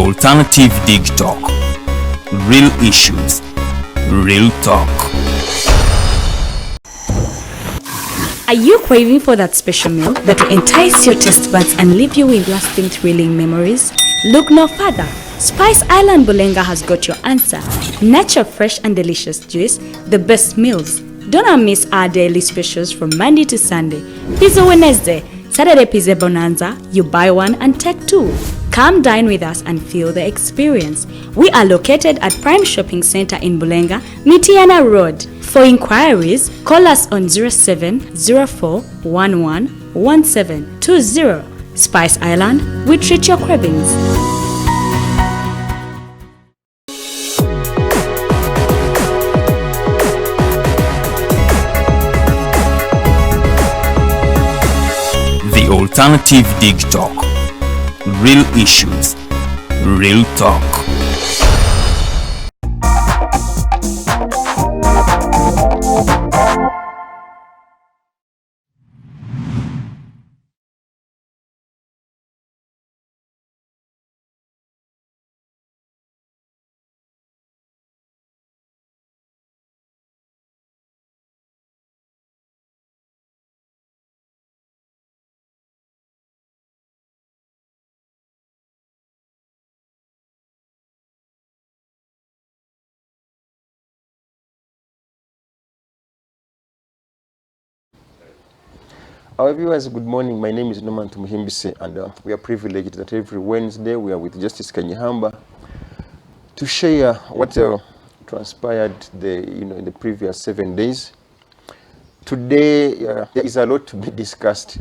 alternative Digitalk. Real issues, real talk. Are you craving for that special meal that will entice your taste buds and leave you with lasting thrilling memories? Look no further. Spice Island Bulenga has got your answer. Natural, fresh and delicious juice, the best meals. Don't miss our daily specials from Monday to Sunday. Pizza Wednesday, Saturday Pizza Bonanza, you buy one and take two. Come dine with us and feel the experience. We are located at Prime Shopping Center in Bulenga, Mitiana Road. For inquiries, call us on 0704111720. Spice Island, we treat your cravings. The alternative Digitalk. Real issues, real talk. Our viewers, good morning. My name is Norman Tumuhimbise, and we are privileged that every Wednesday we are with Justice Kanyeihamba to share what transpired in the previous 7 days. Today, there is a lot to be discussed.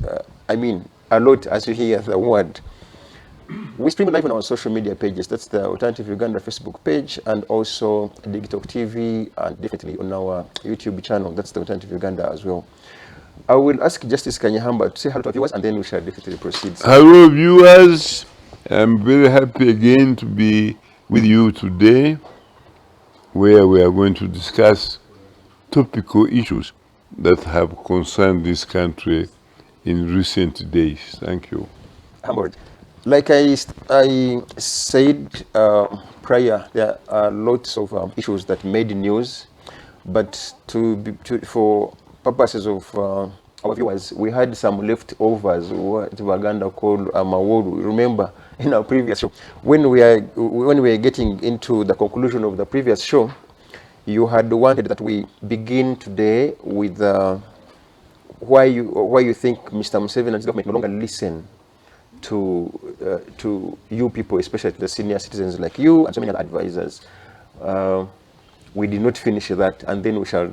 A lot as you hear the word. We stream live on our social media pages. That's the Alternative Uganda Facebook page, and also Digitalk TV, and definitely on our YouTube channel. That's the Alternative Uganda as well. I will ask Justice Kanyeihamba to say hello to our viewers, and then we shall definitely proceed. Hello, viewers. I'm very happy again to be with you today, where we are going to discuss topical issues that have concerned this country in recent days. Thank you. Like I said prior, there are lots of issues that made news, but for purposes of our viewers, we had some leftovers, what Waganda called Amawolu. Remember, in our previous show, when we were getting into the conclusion of the previous show, you had wanted that we begin today with why you think Mr. Museveni and his government no longer listen to you people, especially to the senior citizens like you and so many other advisors. We did not finish that, and then we shall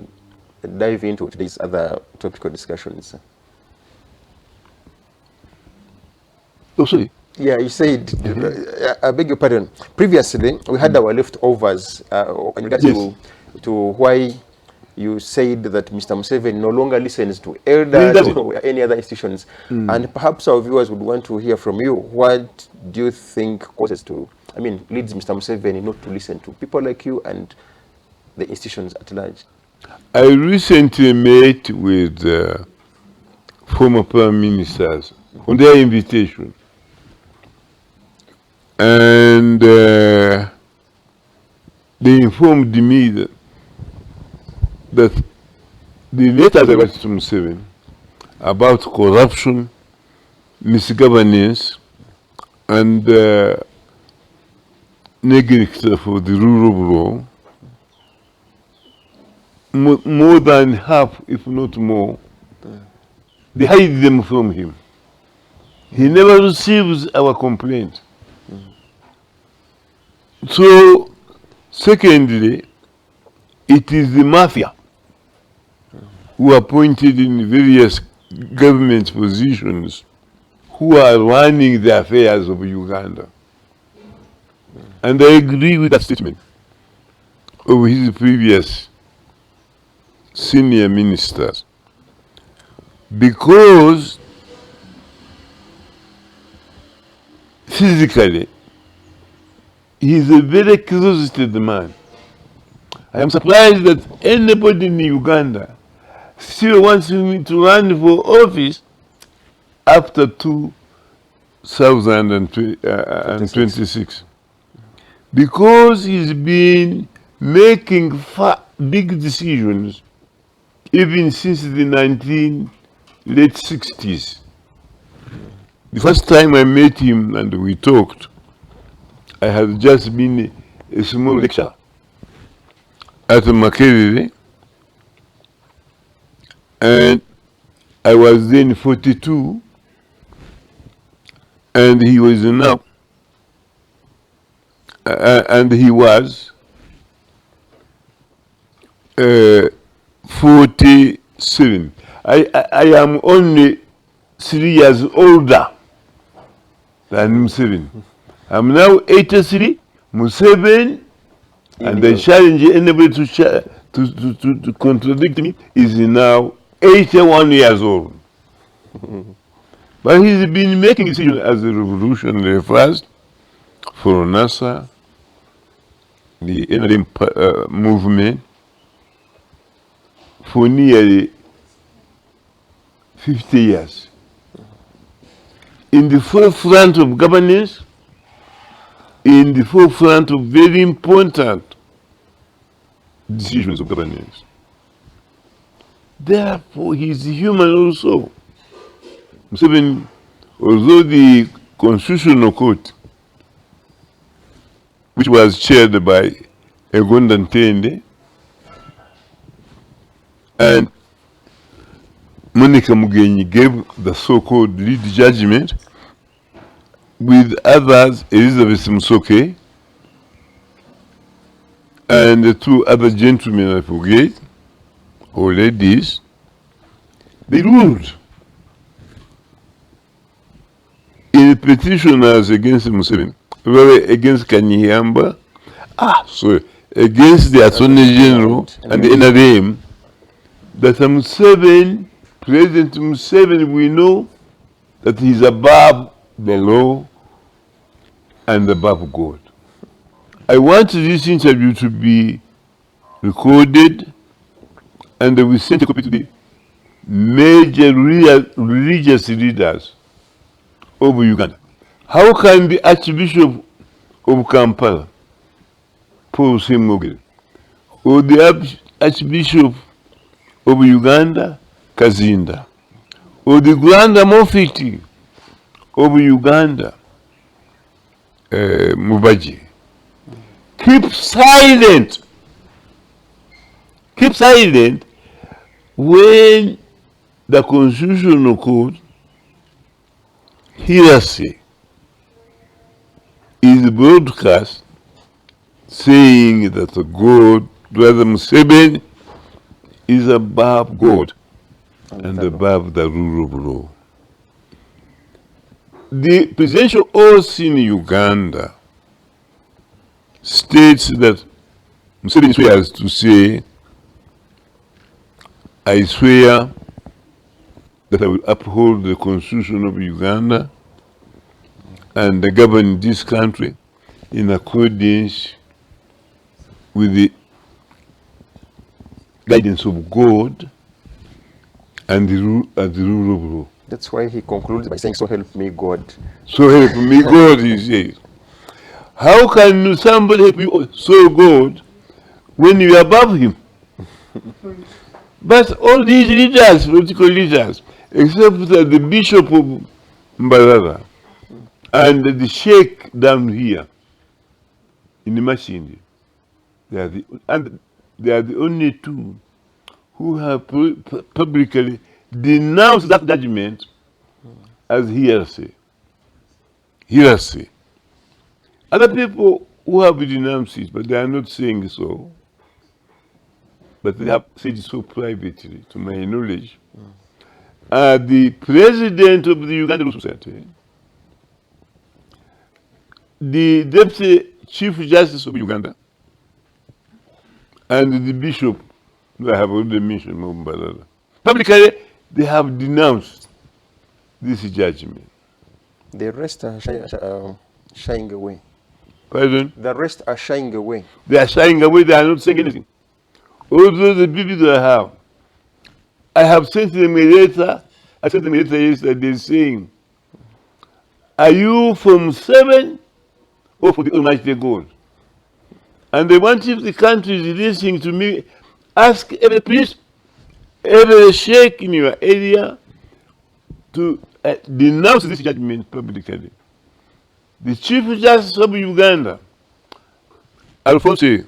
dive into today's other topical discussions. Oh, sorry. Yeah, you said, I beg your pardon. Previously, we had our leftovers in regards to why you said that Mr. Museveni no longer listens to elders or any other institutions. And perhaps our viewers would want to hear from you. What do you think leads Mr. Museveni not to listen to people like you and the institutions at large? I recently met with former prime ministers on their invitation, and they informed me that the letters I wrote to Museveni about corruption, misgovernance, and neglect for the rule of law, more than half, if not more, they hide them from him. He never receives our complaint. So, secondly, it is the mafia who are appointed in various government positions who are running the affairs of Uganda. And I agree with that statement of his previous senior ministers, because physically he is a very closeted man. I am surprised that anybody in Uganda still wants me to run for office after 2026. because he's been making big decisions even since the late 60s. The first time I met him and we talked, I had just been a small lecturer at Makerere, and I was then 42, and he was now, and he was 47. I am only 3 years older than Museveni. I'm now 83, Museveni, and the challenge anybody to contradict me is now 81 years old. But he's been making decisions as a revolutionary first for NASA, the NRM movement, for nearly 50 years. In the forefront of governance, in the forefront of very important decisions of governance. Therefore, he is human also. Museveni, although the Constitutional Court, which was chaired by Egonda Ntende and Monica Mugenyi gave the so-called lead judgment, with others, Elizabeth Musoke, and the 2 other gentlemen, I forget, or ladies, they ruled in petitioners against Museveni, against Kanyeihamba, against the Attorney General and the NRM, that President Museveni, we know that he's above the law and above God. I want this interview to be recorded, and we sent a copy to the major religious leaders of Uganda. How can the Archbishop of Kampala, Paul Semogere, or the Archbishop of Uganda, Kazinda, or the Grand Mufti of Uganda, Mubaji, keep silent when the Constitutional Court hearsay is broadcast saying that God, Brother Museveni, is above God and above the rule of law. The presidential oath in Uganda states that Museveni swears to say, I swear that I will uphold the Constitution of Uganda and govern this country in accordance with the guidance of God and the rule of law. That's why he concludes by saying, so help me God. So help me God, he says. How can somebody help you so God when you are above him? But all these leaders, political leaders, except the Bishop of Mbarara and the Sheikh down here in the machine, they are the only 2 who have publicly denounced that judgment as hearsay. Hearsay. Other people who have denounced it, but they are not saying so, but they have said so privately, to my knowledge, the president of the Uganda Law Society, the deputy chief justice of Uganda, and the bishop, I have already mentioned, Mumbalala. Publicly, they have denounced this judgment. The rest are shying away. Pardon? The rest are shying away. They are shying away, they are not saying anything. Although the people that I have sent them a letter, I sent them a letter yesterday saying, are you from 7 or for the Almighty God? And they want, if the country is listening to me, ask every priest, every sheikh in your area to denounce this judgment publicly. The Chief Justice of Uganda, Alphonse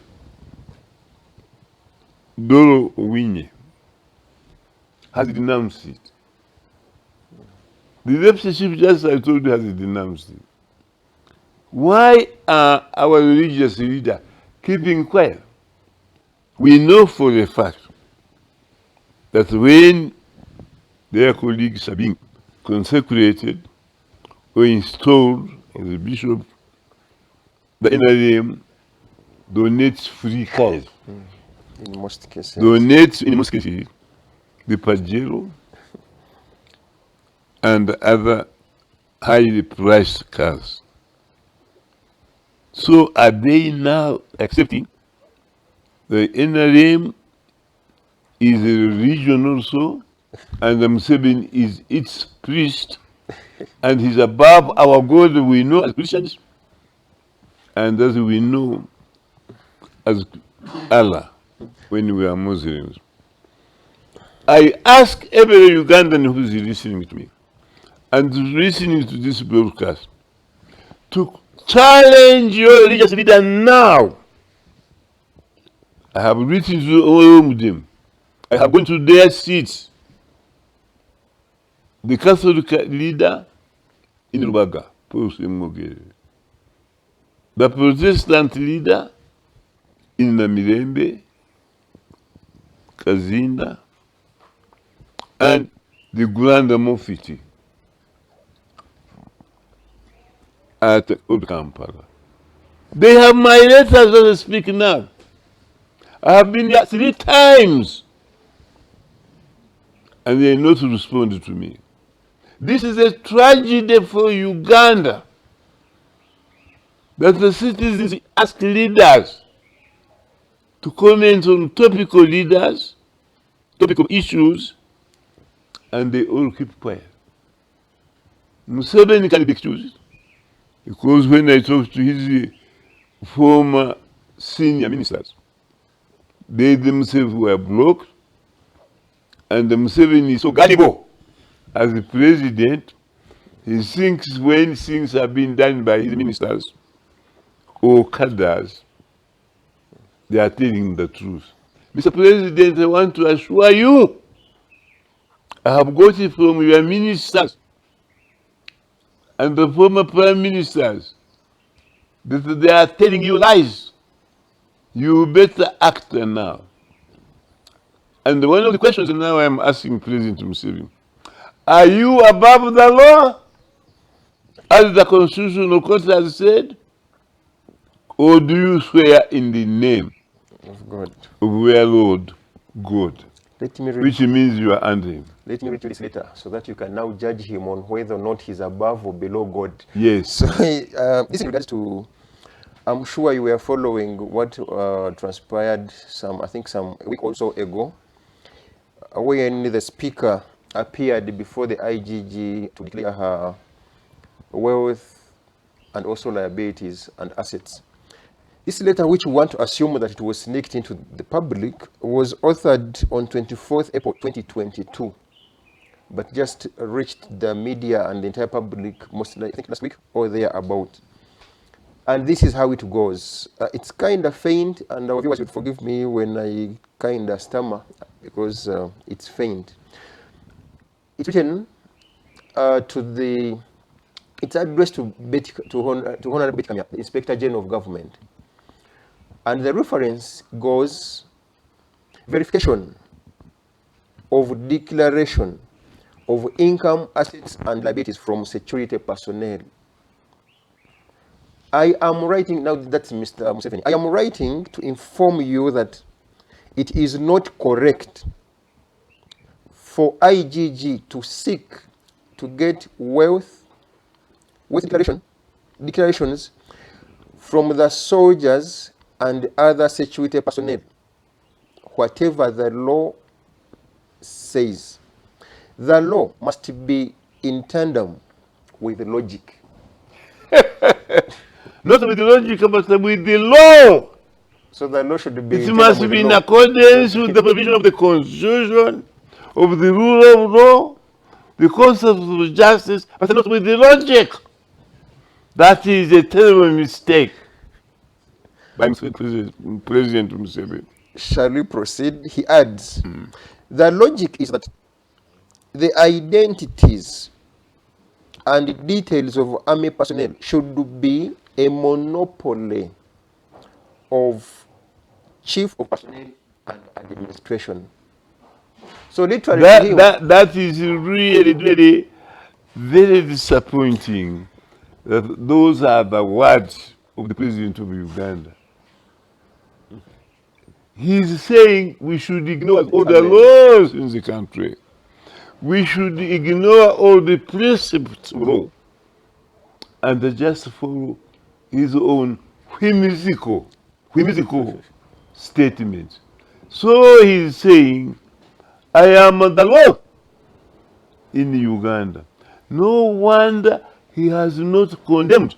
Doro Owinye, has denounced it. The Deputy Chief Justice, I told you, has denounced it. Why are our religious leaders keeping quiet? We know for a fact that when their colleagues are being consecrated or installed as a bishop, the NRM donates free cars. In most cases. Donates, in most cases, the Pajero and other highly priced cars. So are they now accepting the NRM is a religion also, and Museveni is its priest, and he's above our God we know as Christians, and as we know as Allah when we are Muslims? I ask every Ugandan who is listening to me and listening to this broadcast to challenge your religious leader now. I have written to all of them. I have gone to their seats. The Catholic leader in Rubaga, Prof. The Protestant leader in Namirembe, Kazinda, and the Grand Mufti at Old Kampala. They have my letters as I speak now. I have been there 3 times, and they are not responding to me. This is a tragedy for Uganda, that the citizens ask leaders to comment on topical issues, and they all keep quiet. Museveni can be excused, because when I talked to his former senior ministers, they themselves were blocked, and the Museveni is so gullible as the president. He thinks when things are being done by his ministers or cadres, they are telling the truth. Mr. President, I want to assure you, I have got it from your ministers and the former prime ministers that they are telling you lies. You better act now. And one of the questions now I am asking President Museveni, are you above the law, as the Constitutional Court has said, or do you swear in the name Of God. of our Lord God, Let me read, which means you are under him? let me read you this letter so that you can now judge him on whether or not he's above or below God. Yes. So this in regards to, I'm sure you were following what transpired I think some week or so ago, when the speaker appeared before the IGG to declare her wealth and also liabilities and assets. This letter, which we want to assume that it was sneaked into the public, was authored on 24th April 2022, but just reached the media and the entire public mostly, I think, last week or thereabout. And this is how it goes. It's kind of faint, and our viewers would forgive me when I kind of stammer because it's faint. It's written it's addressed to Honorable Betty Kamya, the Inspector General of Government. And the reference goes, verification of declaration of income, assets, and liabilities from security personnel. I am writing, now that's Mr. Museveni, I am writing to inform you that it is not correct for IGG to seek to get wealth declarations from the soldiers and other security personnel, whatever the law says. The law must be in with logic. Not with the logic, but with the law. So the law should be. It must be in accordance with the provision of the Constitution, of the rule of law, the concept of justice, but not with the logic. That is a terrible mistake by President Museveni. Shall we proceed? He adds, the logic is that the identities and details of army personnel should be a monopoly of chief of personnel and administration. So literally, that is really, really very disappointing that those are the words of the president of Uganda. He's saying we should ignore all the laws in the country. We should ignore all the precepts of law and just follow his own whimsical statement. So he's saying, I am the law in Uganda. No wonder he has not condemned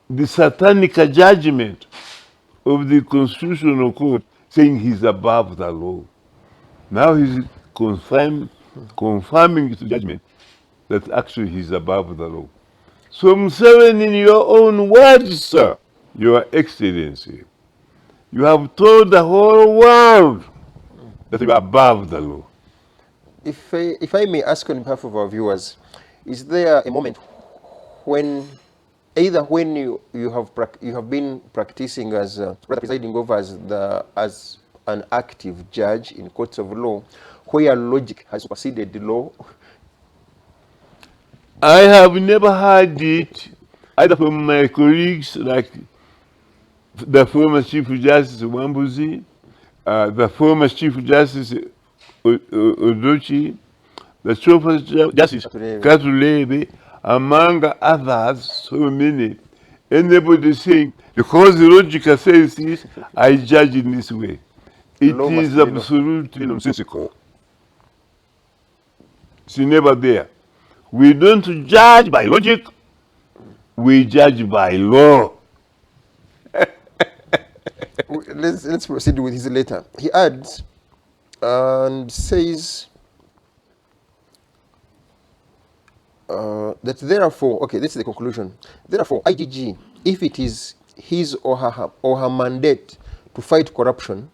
the satanic judgment of the Constitutional Court, saying he's above the law. Now he's confirming its judgment that actually he's above the law. So Museveni, in your own words, sir, Your Excellency, you have told the whole world that you are above the law. If I may ask on behalf of our viewers, is there a moment when either when you have been practicing as rather presiding over as an active judge in courts of law, where logic has superseded the law? I have never heard it either from my colleagues like the former Chief Justice Wambuzi, the former Chief Justice Odochi, the Chief Justice Katulebe, among others, so many. Anybody saying, because the logic says this, I judge in this way. It is absolutely nonsensical. It's never there. We don't judge by logic, we judge by law. Let's proceed with his letter. He adds and says that therefore, okay, this is the conclusion. Therefore, IGG, if it is his or her mandate to fight corruption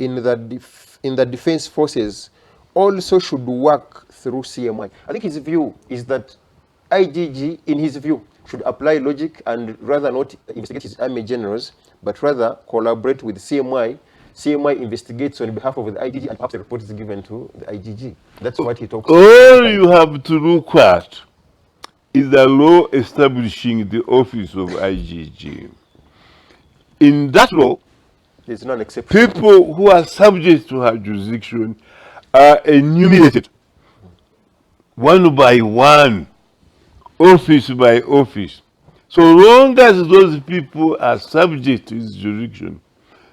in the defense forces, also should work through CMI. I think his view is that IGG, in his view, should apply logic and rather not investigate his army generals, but rather collaborate with CMI. CMI investigates on behalf of the IGG, and perhaps the report is given to the IGG. That's what he talks about. All you have to look at is the law establishing the office of IGG. In that law, there's none exception. People who are subject to her jurisdiction are enumerated one by one, office by office. So long as those people are subject to his jurisdiction,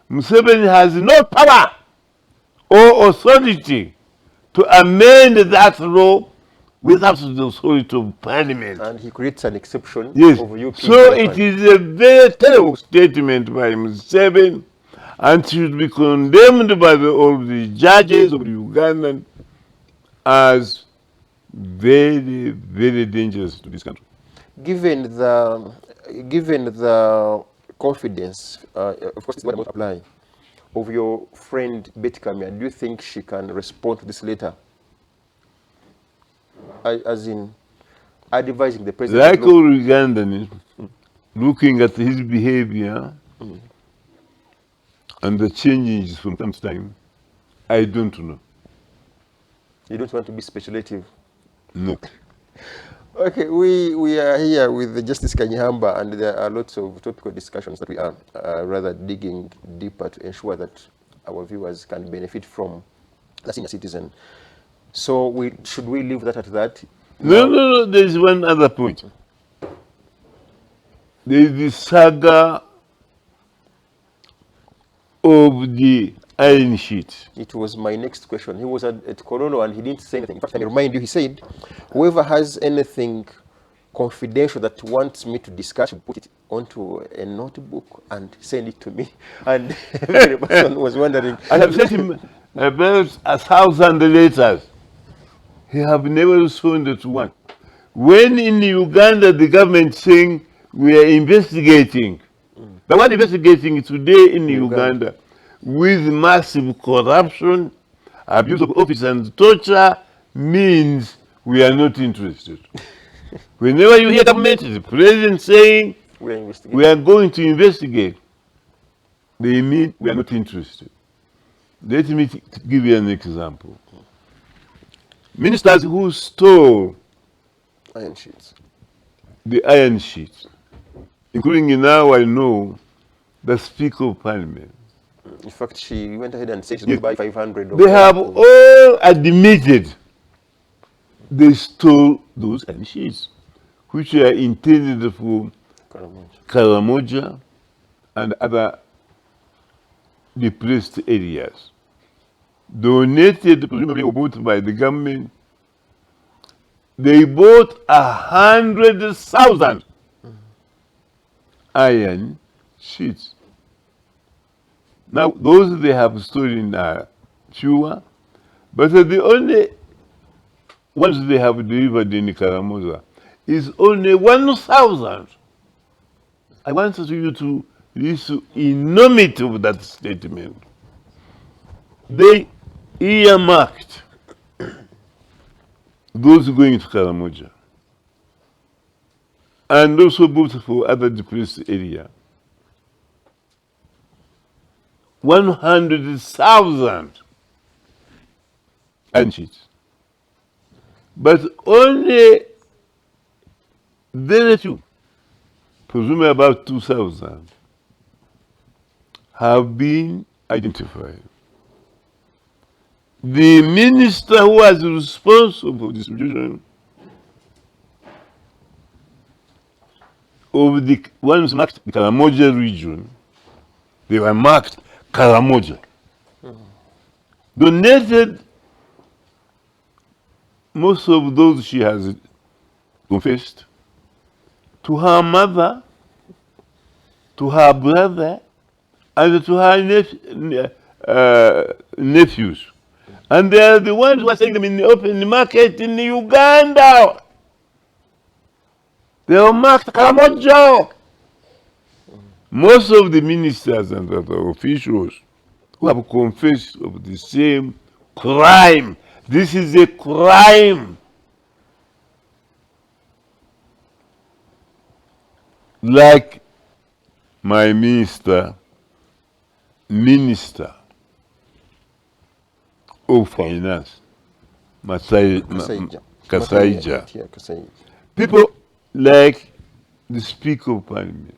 Museveni has no power or authority to amend that law without the authority of Parliament. And he creates an exception. Yes. Of UP. So it is a very terrible statement by Museveni, and should be condemned by all the judges of Uganda as very, very dangerous to this country. Given the confidence, of course, it's what I want to apply, of your friend Betty Kamya, do you think she can respond to this letter? As in advising the president? Like all Ugandans, looking at his behavior and the changes from time to time, I don't know. You don't want to be speculative? No. Okay, we are here with Justice Kanyeihamba, and there are lots of topical discussions that we are rather digging deeper to ensure that our viewers can benefit from the senior citizen. So should we leave that at that? No, there is one other point. There is the saga of the iron sheet. It was my next question. He was at Korono and he didn't say anything. In fact, I remind you, he said, whoever has anything confidential that wants me to discuss, put it onto a notebook and send it to me. And every person was wondering. I have sent him about 1,000 letters. He have never responded to one. When in Uganda the government saying we are investigating, the one investigating today in Uganda with massive corruption, abuse of office and torture means we are not interested. Whenever you hear government, the president saying we are going to investigate, they mean we are not interested. Let me give you an example. Ministers who stole Iron sheets. the iron sheets, including now I know the Speaker of Parliament. In fact, she went ahead and said she's going to buy 500 of They them. have all admitted they stole those iron sheets, which are intended for Karamoja and other depressed areas. Donated, presumably bought by the government. They bought 100,000 iron sheets. Now, those they have stolen are fewer, but the only ones they have delivered in Karamoja is only 1,000. I want you to listen to the enormity of that statement. They earmarked those going to Karamoja and also both for other depressed area. 100,000 iron sheets. But only very few, presumably about 2,000, have been identified. The minister who was responsible for distribution of the ones marked the Karamoja region, they were marked Karamoja, donated most of those she has confessed to her mother, to her brother, and to her nephews. And they are the ones who are selling them in the open market in Uganda. They are marked Karamoja. Most of the ministers and other officials who have confessed of the same crime. This is a crime. Like my minister of Finance, Kasaija. People like the Speaker of Parliament.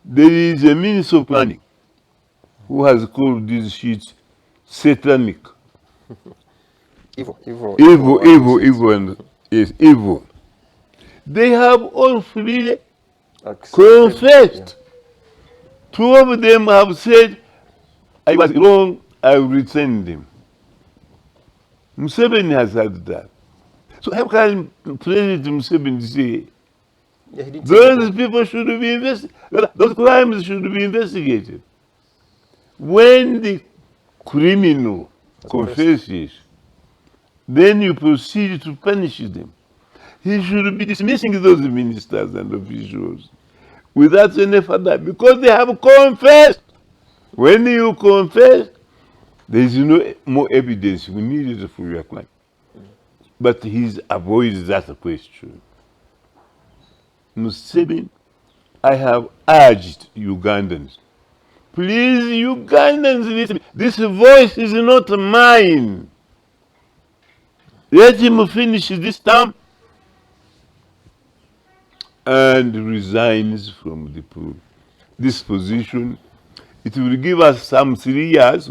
There is a Minister of Planning who has called these sheets satanic. Evil, and yes, evil. They have all freely confessed. Two of them have said, I was wrong, I will return them. Museveni has had that. So how can President Museveni say those people should be investigated, those crimes should be investigated? When the criminal confesses, then you proceed to punish them. He should be dismissing those ministers and officials without any further, because they have confessed. When you confess, there is no more evidence we needed for your crime. But he's avoided that question. Museveni, I have urged Ugandans, please, Ugandans, listen. This voice is not mine. Let him finish this term and resigns from this position. It will give us some 3 years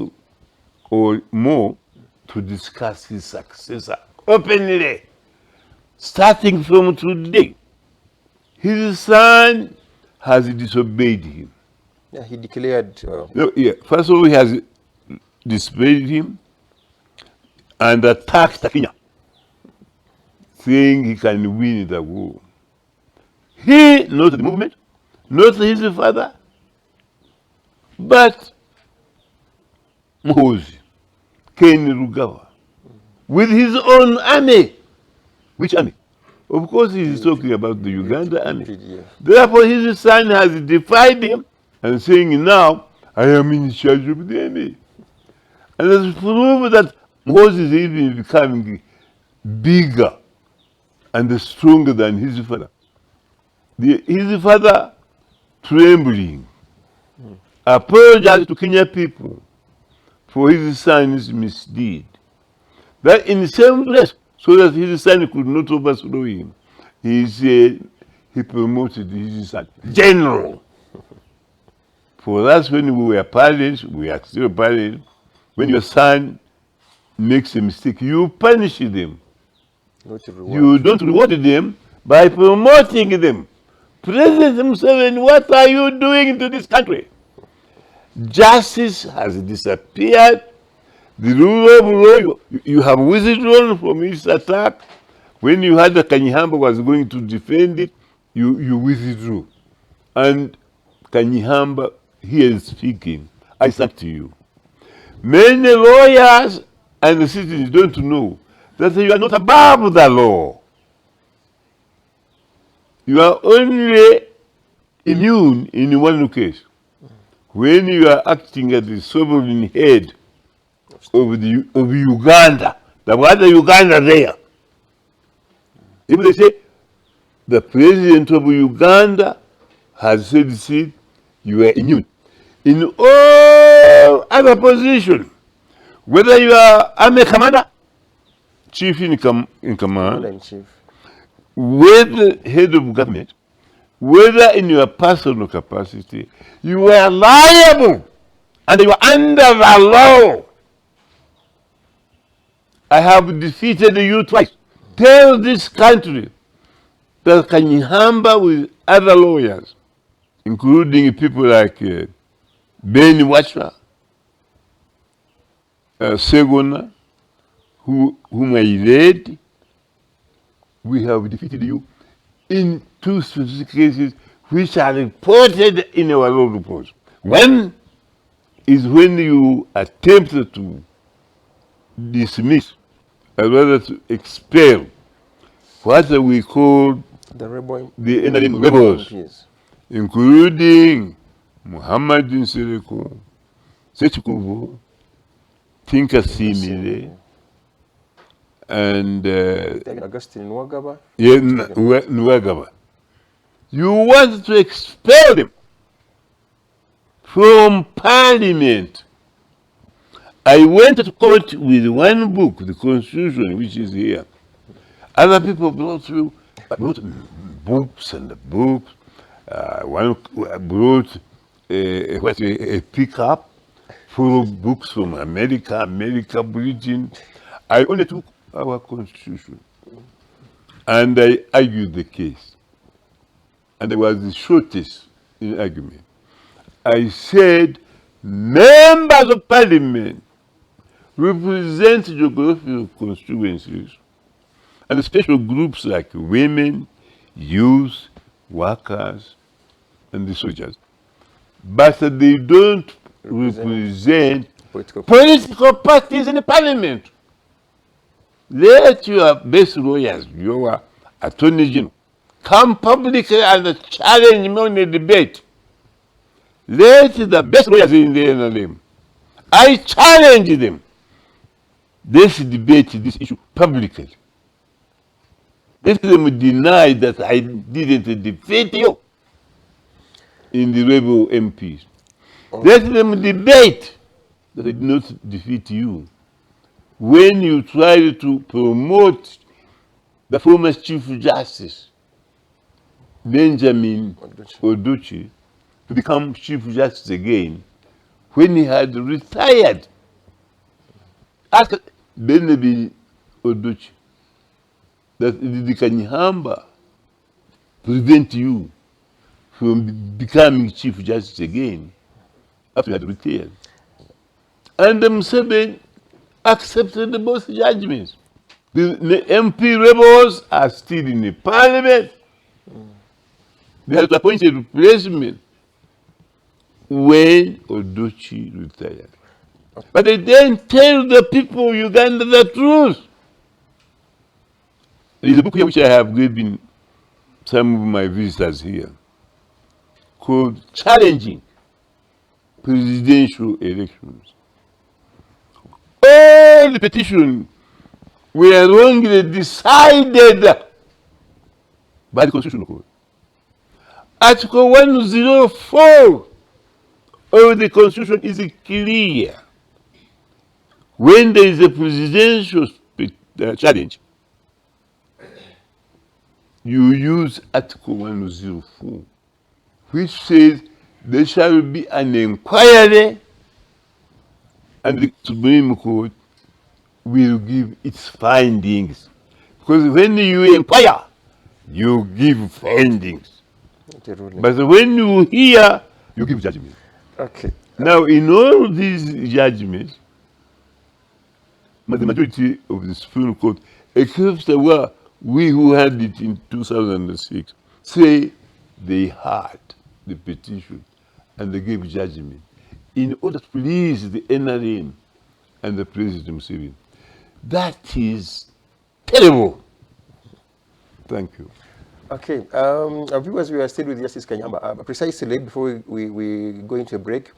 or more to discuss his successor openly, starting from today. His son has disobeyed him. Yeah, he declared. First of all, he has disobeyed him and attacked Kenya, saying he can win the war. He, not the movement, not his father, but Muhoozi, Ken Rugawa, with his own army. Which army? Of course, he is talking about the Uganda army. PDF. Therefore, his son has defied him and saying, now I am in charge of the army. And it's proved that Moses is even becoming bigger and stronger than his father. His father, trembling, apologized to Kenya people for his son's misdeed. That in the same place, so that his son could not overthrow him, he said he promoted his son general. For us, when we were parents, we are still parents, when your son makes a mistake, you punish them. Not to reward. You don't reward them by promoting them. President Museveni, what are you doing to this country? Justice has disappeared. The rule of law, you have withdrawn from its attack. When you heard that Kanyeihamba was going to defend it, you withdrew. And Kanyeihamba, here is speaking, I say to you. Many lawyers and the citizens don't know that you are not above the law. You are only immune in one case. When you are acting as the sovereign head of Uganda, the other Uganda there. If they say the president of Uganda has said this, you are immune. In all other positions, whether you are army commander, chief in command, Commander-in-Chief. whether head of government, whether in your personal capacity, you are liable and you are under the law. I have defeated you twice. Tell this country that Kanyeihamba with other lawyers, including people like Ben Wacha, Segona, whom I read, we have defeated you in two specific cases which are reported in our law reports. One is when you attempted to dismiss, as well as to expel, what we call The rebel. the NRM rebels, MPs. including Muhammad Nsereko, Sechikuvu, Tinka Simile, and Augustine Nwagaba. Nwagaba. You want to expel them from parliament. I went to court with one book, the Constitution, which is here. Other people brought books and books. One brought a pickup full of books from America, Britain. I only took our Constitution and I argued the case. And it was the shortest in argument. I said, members of parliament represent geographical constituencies and special groups like women, youth, workers, and the soldiers. But they don't represent political parties in the parliament. Let your best lawyers, your attorney general, come publicly and challenge me on a debate. Let the best lawyers in the NRM, I challenge them. Let's debate this issue publicly. Let them deny that I didn't defeat you in the rebel MPs. Let them debate that I did not defeat you when you tried to promote the former Chief Justice, Benjamin Oduchi, to become Chief Justice again when he had retired. Ask Benjamin Oduchi that the Kanyeihamba prevent you from becoming Chief Justice again after you had retired. And Museveni accepted both judgments. The MP rebels are still in the parliament. They had to appoint a replacement when Odochi retired. But they didn't tell the people of Uganda the truth. There's a book here which I have given some of my visitors here called Challenging Presidential Elections. All the petitions were wrongly decided by the Constitutional Court. Article 104 of the Constitution is clear. When there is a presidential challenge, you use Article 104, which says there shall be an inquiry and the Supreme Court will give its findings. Because when you inquire, you give findings. But when you hear, you give judgment. Okay. Now, in all these judgments, the majority of the Supreme Court, except we who had it in 2006, say they heard the petition and they gave judgment in order to please the NRM and the President Museveni. That is terrible. Thank you. Okay, our viewers, we are still with Justice Kanyeihamba. Precisely before we go into a break,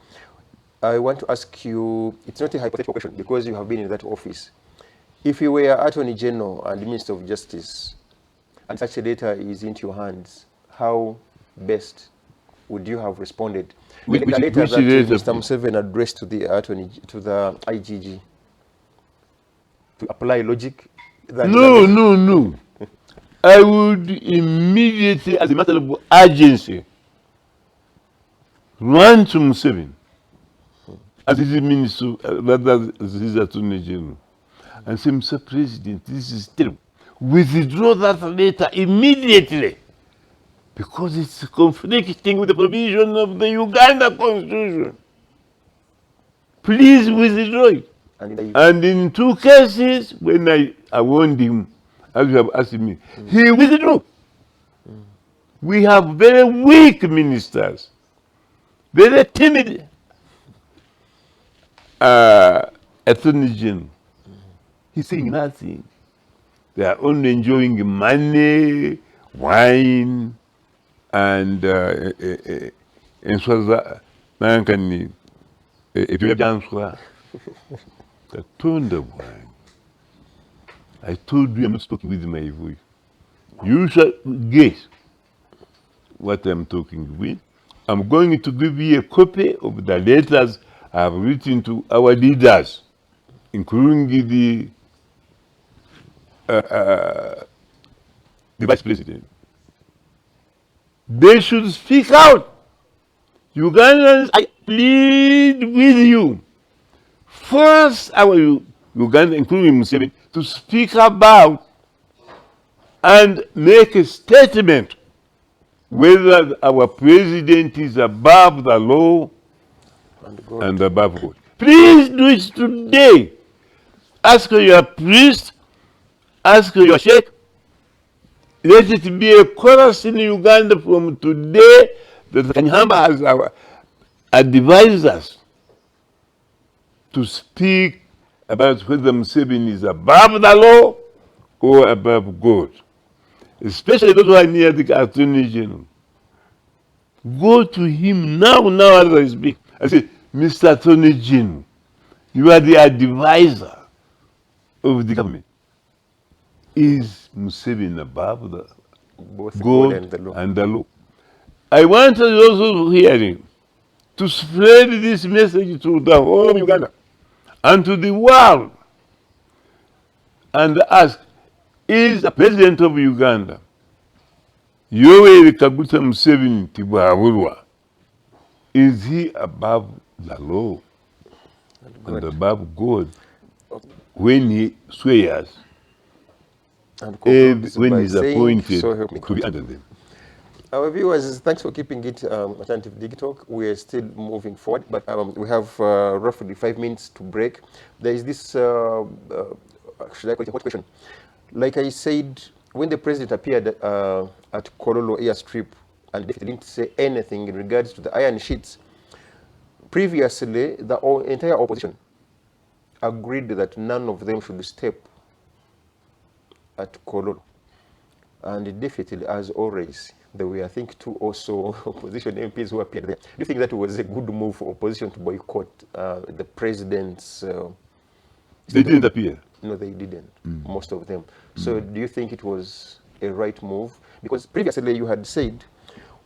I want to ask you, it's not a hypothetical question because you have been in that office. If you were Attorney General and Minister of Justice and such a data is into your hands, how best would you have responded? Which the letter that letter? Mr. Museveni addressed to the IGG to apply logic? No. I would immediately, as a matter of urgency, run to Museveni as his minister, rather as his Attorney General, and say, Mr. President, this is terrible. Withdraw that letter immediately because it's conflicting with the provision of the Uganda Constitution. Please withdraw it. And in two cases, when I warned him, as you have asked me, he withdrew. We have very weak ministers, very timid Attorney General. He's saying nothing. They are only enjoying money, wine, and the tone of wine. I told you I'm not talking with my voice. You shall guess what I'm talking with. I'm going to give you a copy of the letters I've written to our leaders, including the Vice President. They should speak out. Ugandans, I plead with you. Force our Uganda, including Museveni, to speak about and make a statement whether our president is above the law and above God. Please do it today. Ask your priest, ask your sheikh. Let it be a chorus in Uganda from today that Kanyeihamba has advised us to speak about whether Museveni is above the law or above God. Especially those who are near the Attorney General. Go to him now as I speak. I say, Mr. Attorney General, you are the advisor of the government. Is Museveni above the Both God and the law. and the law? I want those who hear him to spread this message to the whole of Uganda and to the world and ask, is the president of Uganda, Yoweri Kaguta Museveni Tibwaburwa, is he above the law and above God when he swears And when he's appointed so help me to be God. under them? Our viewers, thanks for keeping it Alternative Digitalk. We are still moving forward, but we have roughly 5 minutes to break. There is this, should I call it a hot question? Like I said, when the president appeared at Kololo airstrip and they didn't say anything in regards to the iron sheets. Previously, the entire opposition agreed that none of them should step at Kololo. And definitely, as always, there were, I think, 2 also opposition MPs who appeared there. Do you think that was a good move for opposition to boycott the president's... They didn't appear. No, they didn't, most of them. So do you think it was a right move? Because previously you had said,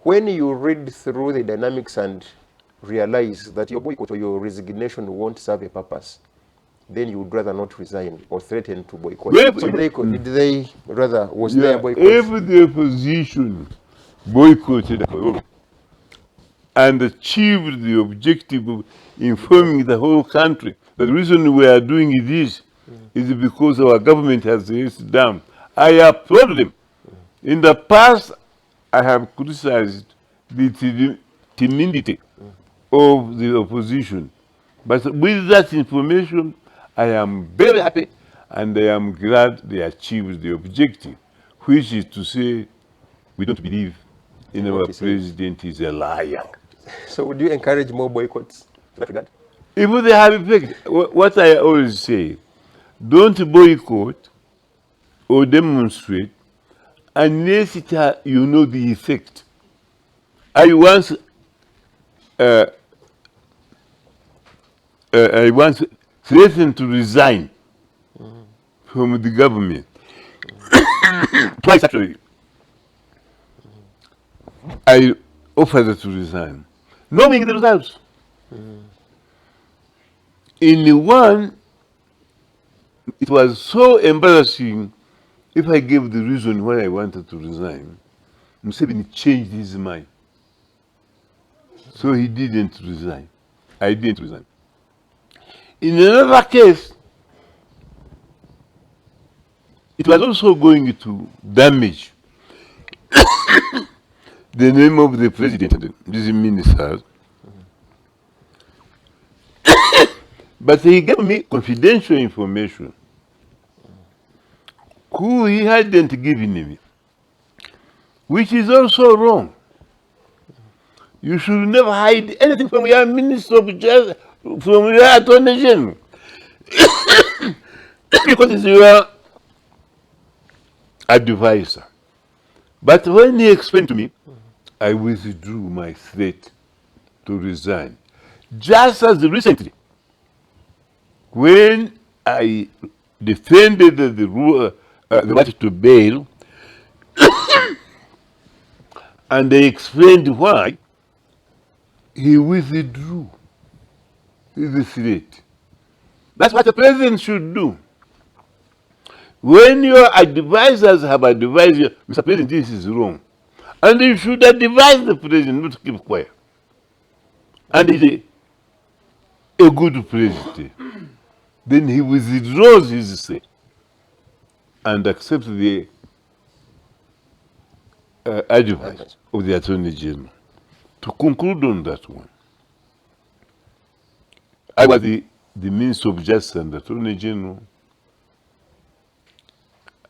when you read through the dynamics and realize that your boycott or your resignation won't serve a purpose, then you would rather not resign or threaten to boycott. Well, so did they rather, was there a boycott? If the opposition boycotted and achieved the objective of informing the whole country, the reason we are doing this is because our government has let down. I applaud them. In the past, I have criticized the timidity of the opposition. But with that information, I am very happy and I am glad they achieved the objective, which is to say, we don't believe in our president is a liar. So would you encourage more boycotts in that regard? If they have effect, what I always say, don't boycott or demonstrate unless you know the effect. I once threatened to resign from the government. Twice actually. I offered to resign, knowing the results. In the one, it was so embarrassing. If I gave the reason why I wanted to resign, Museveni changed his mind. So he didn't resign. I didn't resign. In another case, it was also going to damage the name of the president and these ministers. But he gave me confidential information who he hadn't given me, which is also wrong. You should never hide anything from your Minister of Justice, from your Attorney General, because it's your advisor. But when he explained to me, I withdrew my threat to resign. Just as recently, when I defended the right to bail, and they explained why, he withdrew his threat. That's what the president should do. When your advisors have advised you, Mr. President, this is wrong, and you should advise the president not to keep quiet. And he's a good president. Then he withdraws his say and accepts the advice of the Attorney General. To conclude on that one, I was the Minister of Justice and the Attorney General.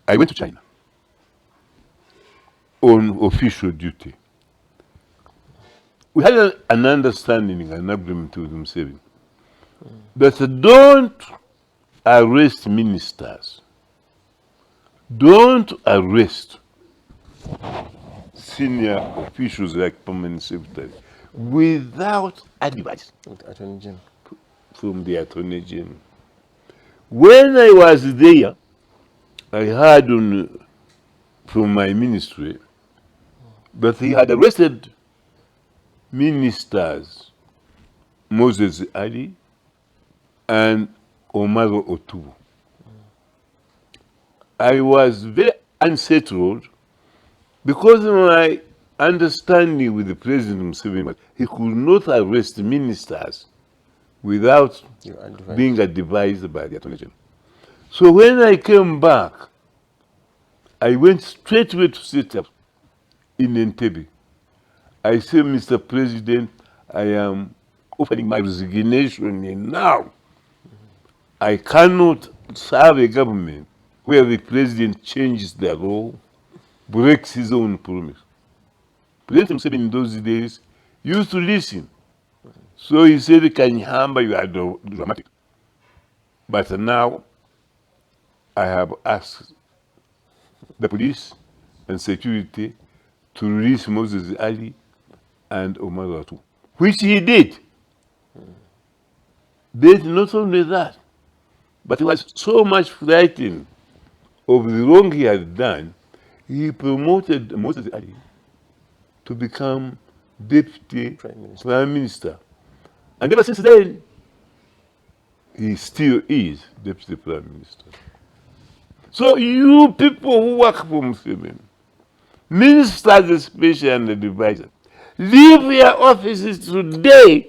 I went to China on official duty. We had an understanding, an agreement with Museveni, that don't arrest ministers, don't arrest senior officials like permanent secretary without advice from the Attorney General. When I was there, I heard from my ministry that he had arrested ministers Moses Ali and Omaro Otubu. I was very unsettled because my understanding with the President Museveni was he could not arrest ministers without being advised by the Attorney General. So when I came back, I went straight away to sit up in Entebbe. I said, Mr. President, I am offering my resignation now. I cannot serve a government where the president changes the law, breaks his own promise. President Museveni in those days used to listen. So he said, Kanyeihamba, you are dramatic. But now I have asked the police and security to release Moses Ali and Omar Ratu, which he did. Did not only that, but he was so much frightened of the wrong he had done, he promoted Moses Ali to become deputy prime minister. And ever since then, he still is deputy prime minister. So you people who work for Museveni, ministers especially and the advisors, leave your offices today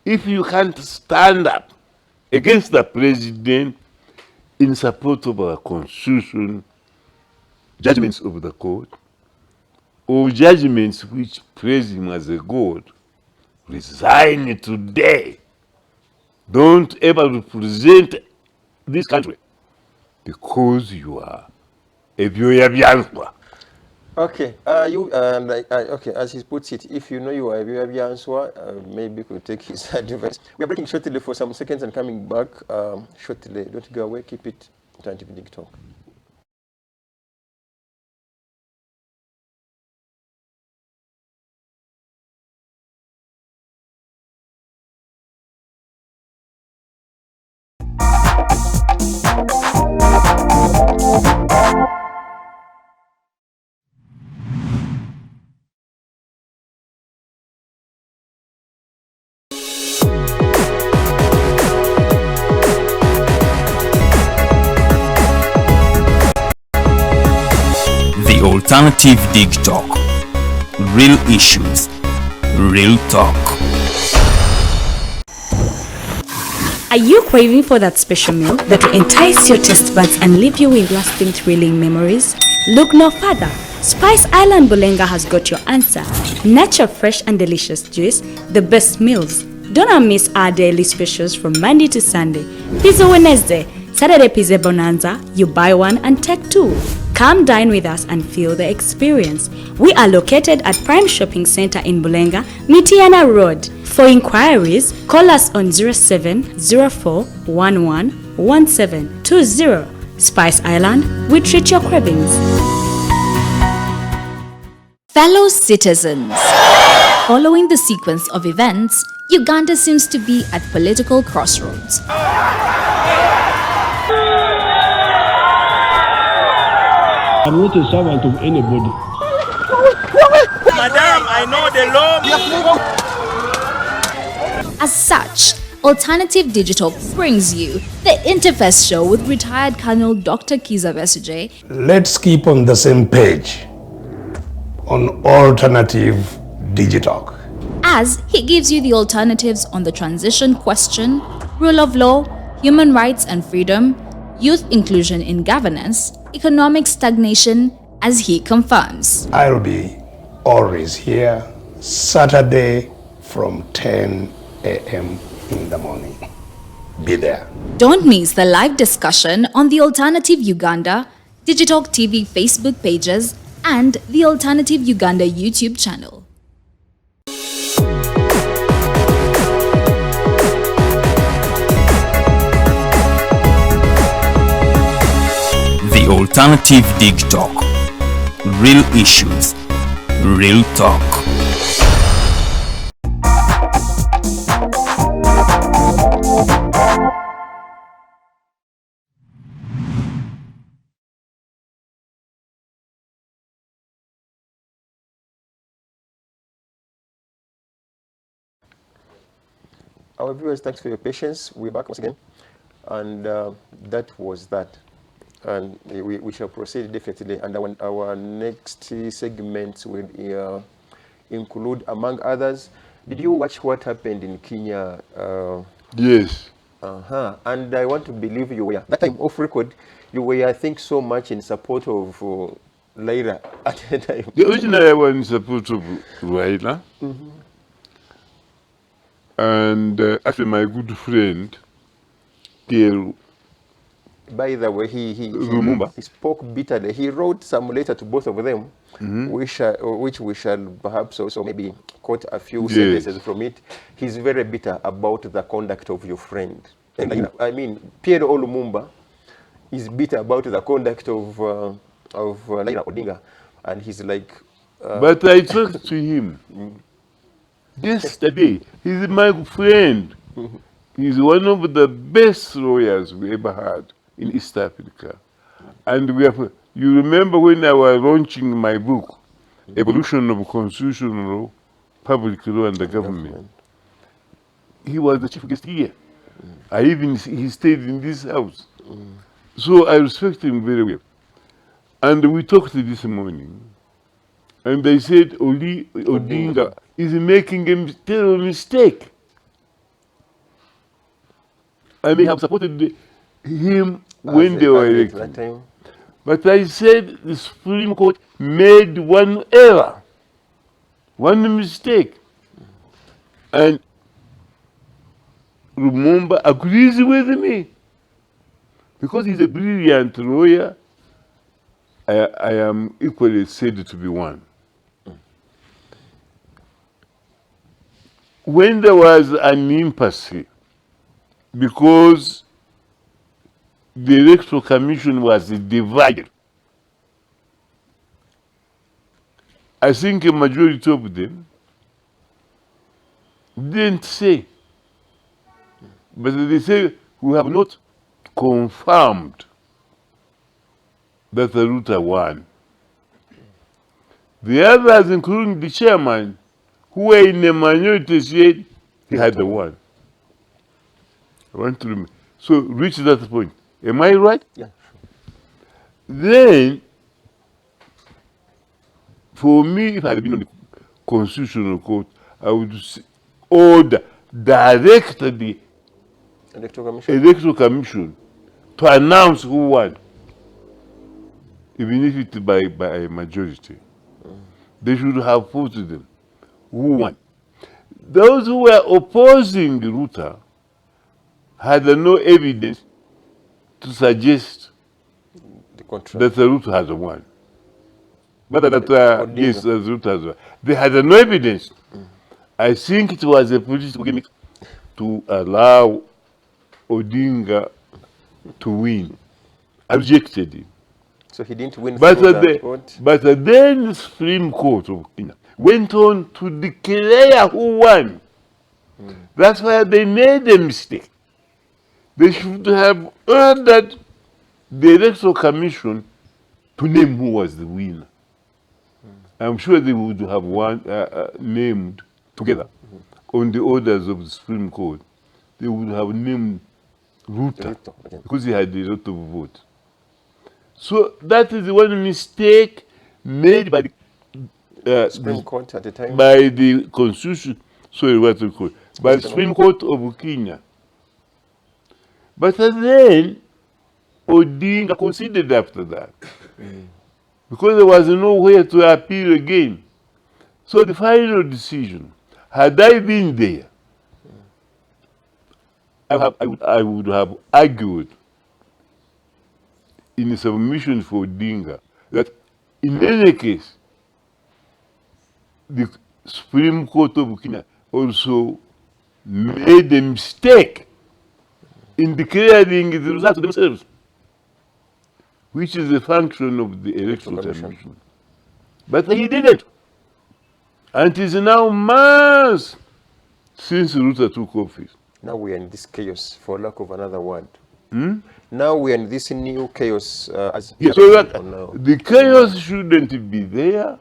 if you can't stand up against the president in support of our constitution, judgments of the court, or judgments which praise him as a god. Resign today. Don't ever represent this country because you are a Byoya. Okay, okay, as he puts it, if you know you are a very answer, maybe you could take his advice. We are breaking shortly for some seconds and coming back shortly. Don't go away, keep it Alternative Digitalk. The Alternative Digitalk. Real issues, real talk. Are you craving for that special meal that will entice your taste buds and leave you with lasting thrilling memories? Look no further. Spice Island Bulenga has got your answer. Natural, fresh and delicious juice, the best meals. Don't miss our daily specials from Monday to Sunday. Pizza Wednesday, Saturday Pizza Bonanza, you buy one and take two. Come dine with us and feel the experience. We are located at Prime Shopping Center in Bulenga, Mitiana Road. For inquiries, call us on 0704111720. Spice Island, we treat your cravings. Fellow citizens, following the sequence of events, Uganda seems to be at political crossroads. I'm not a servant of anybody. Madam, I know the law. As such, Alternative Digital brings you the Interface Show with retired Colonel Dr. Kiza Besuje. Let's keep on the same page on Alternative Digitalk, As he gives you the alternatives on the transition question, rule of law, human rights and freedom, youth inclusion in governance, economic stagnation, as he confirms. I'll be always here Saturday from 10 a.m. in the morning. Be there. Don't miss the live discussion on the Alternative Uganda, Digitalk TV Facebook pages, and the Alternative Uganda YouTube channel. The Alternative Digitalk. Real issues, real talk. Our viewers, thanks for your patience. We're back once again. And that was that. And we shall proceed definitely. And our next segments will include, among others, did you watch what happened in Kenya? Yes. And I want to believe you were, that time off record, you were, I think, so much in support of Laila at the time. The original I was in support of Laila. And actually my good friend, Pierre, By the way, Lumumba. he spoke bitterly. He wrote some letter to both of them, which we shall perhaps also maybe quote a few sentences from it. He's very bitter about the conduct of your friend. And, I mean, Pierre Lumumba is bitter about the conduct of Raila Odinga, and he's like. But I talked to him yesterday. He's my friend. He's one of the best lawyers we ever had in East Africa. And we have, you remember when I was launching my book, Evolution of Constitutional Law, Public Law and the Government, he was the chief guest here. He stayed in this house. So I respect him very well. And we talked this morning, and they said Odinga is making a terrible mistake. I may have supported him when they were elected. But I said the Supreme Court made one error, one mistake. And Lumumba agrees with me. Because he's a brilliant lawyer, I am equally said to be one. When there was an impasse, because the Electoral Commission was divided, I think a majority of them didn't say, but they say we have not confirmed that the Ruta won. The others, including the chairman, who were in a minority, said he had the one. I want to remember. So reach that point. Am I right? Yeah. Then, for me, if I had been on the Constitutional Court, I would order, direct the Electoral Commission to announce who won, even if it's by a majority. They should have voted them who won. Those who were opposing Ruta had no evidence to suggest that the Ruta has won. But that yes, the Ruta has won. They had no evidence. I think it was a political gimmick to allow Odinga to win. I rejected it. So he didn't win. But then the Supreme Court of Kenya went on to declare who won. That's why they made a mistake. They should have ordered the Electoral Commission to name who was the winner. I'm sure they would have named together on the orders of the Supreme Court. They would have named Ruta because he had a lot of votes. So that is one mistake made by the Supreme Court at the time. By the Constitution, by the Supreme Court of Kenya. But then Odinga considered after that. Because there was nowhere to appeal again. So the final decision, had I been there, I would have argued in a submission for Odinga that in any case, the Supreme Court of Kenya also made a mistake in declaring the results themselves, which is a function of the Electoral Commission. But he didn't. And it is now months since Ruta took office. Now we are in this chaos, for lack of another word. Now we are in this new chaos. Yes, so that the chaos shouldn't be there.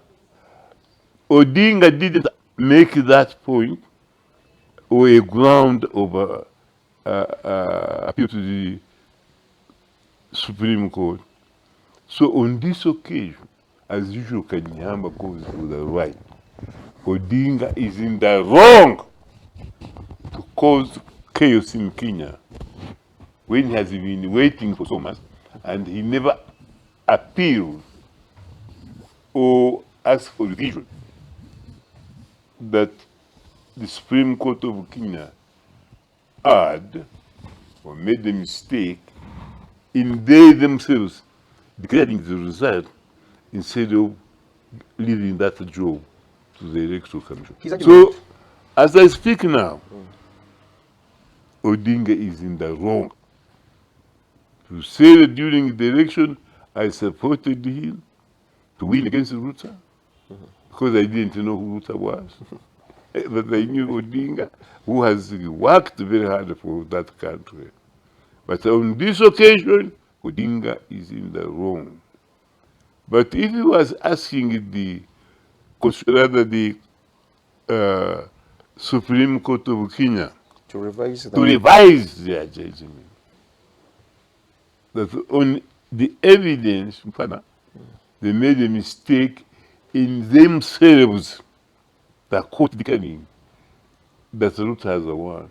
Odinga didn't make that point or a ground of appeal to the Supreme Court. So on this occasion, as usual, Kanyeihamba goes to the right. Odinga is in the wrong to cause chaos in Kenya when he has been waiting for so much and he never appealed or asked for revision that the Supreme Court of Kenya had or made a mistake in they themselves declaring the result instead of leaving that job to the electoral commission. So, as I speak now, Odinga is in the wrong. To say that during the election I supported him to win against Ruta, because I didn't know who Ruta was, but I knew Odinga, who has worked very hard for that country. But on this occasion, Odinga is in the wrong. But if he was asking the Supreme Court of Kenya To revise their judgment, that on the evidence, they made a mistake in themselves, the court declaring that Ruto has won.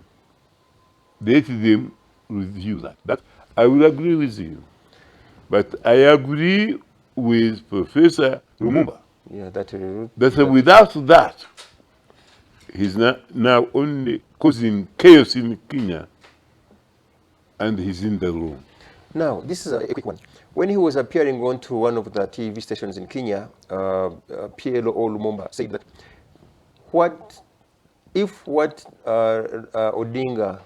Let them review that. That I will agree with you. But I agree with Professor Lumumba that without that, he's now only causing chaos in Kenya, and he's in the room. Now, this is a quick one. When he was appearing onto one of the TV stations in Kenya, PLO Lumumba said that if what Odinga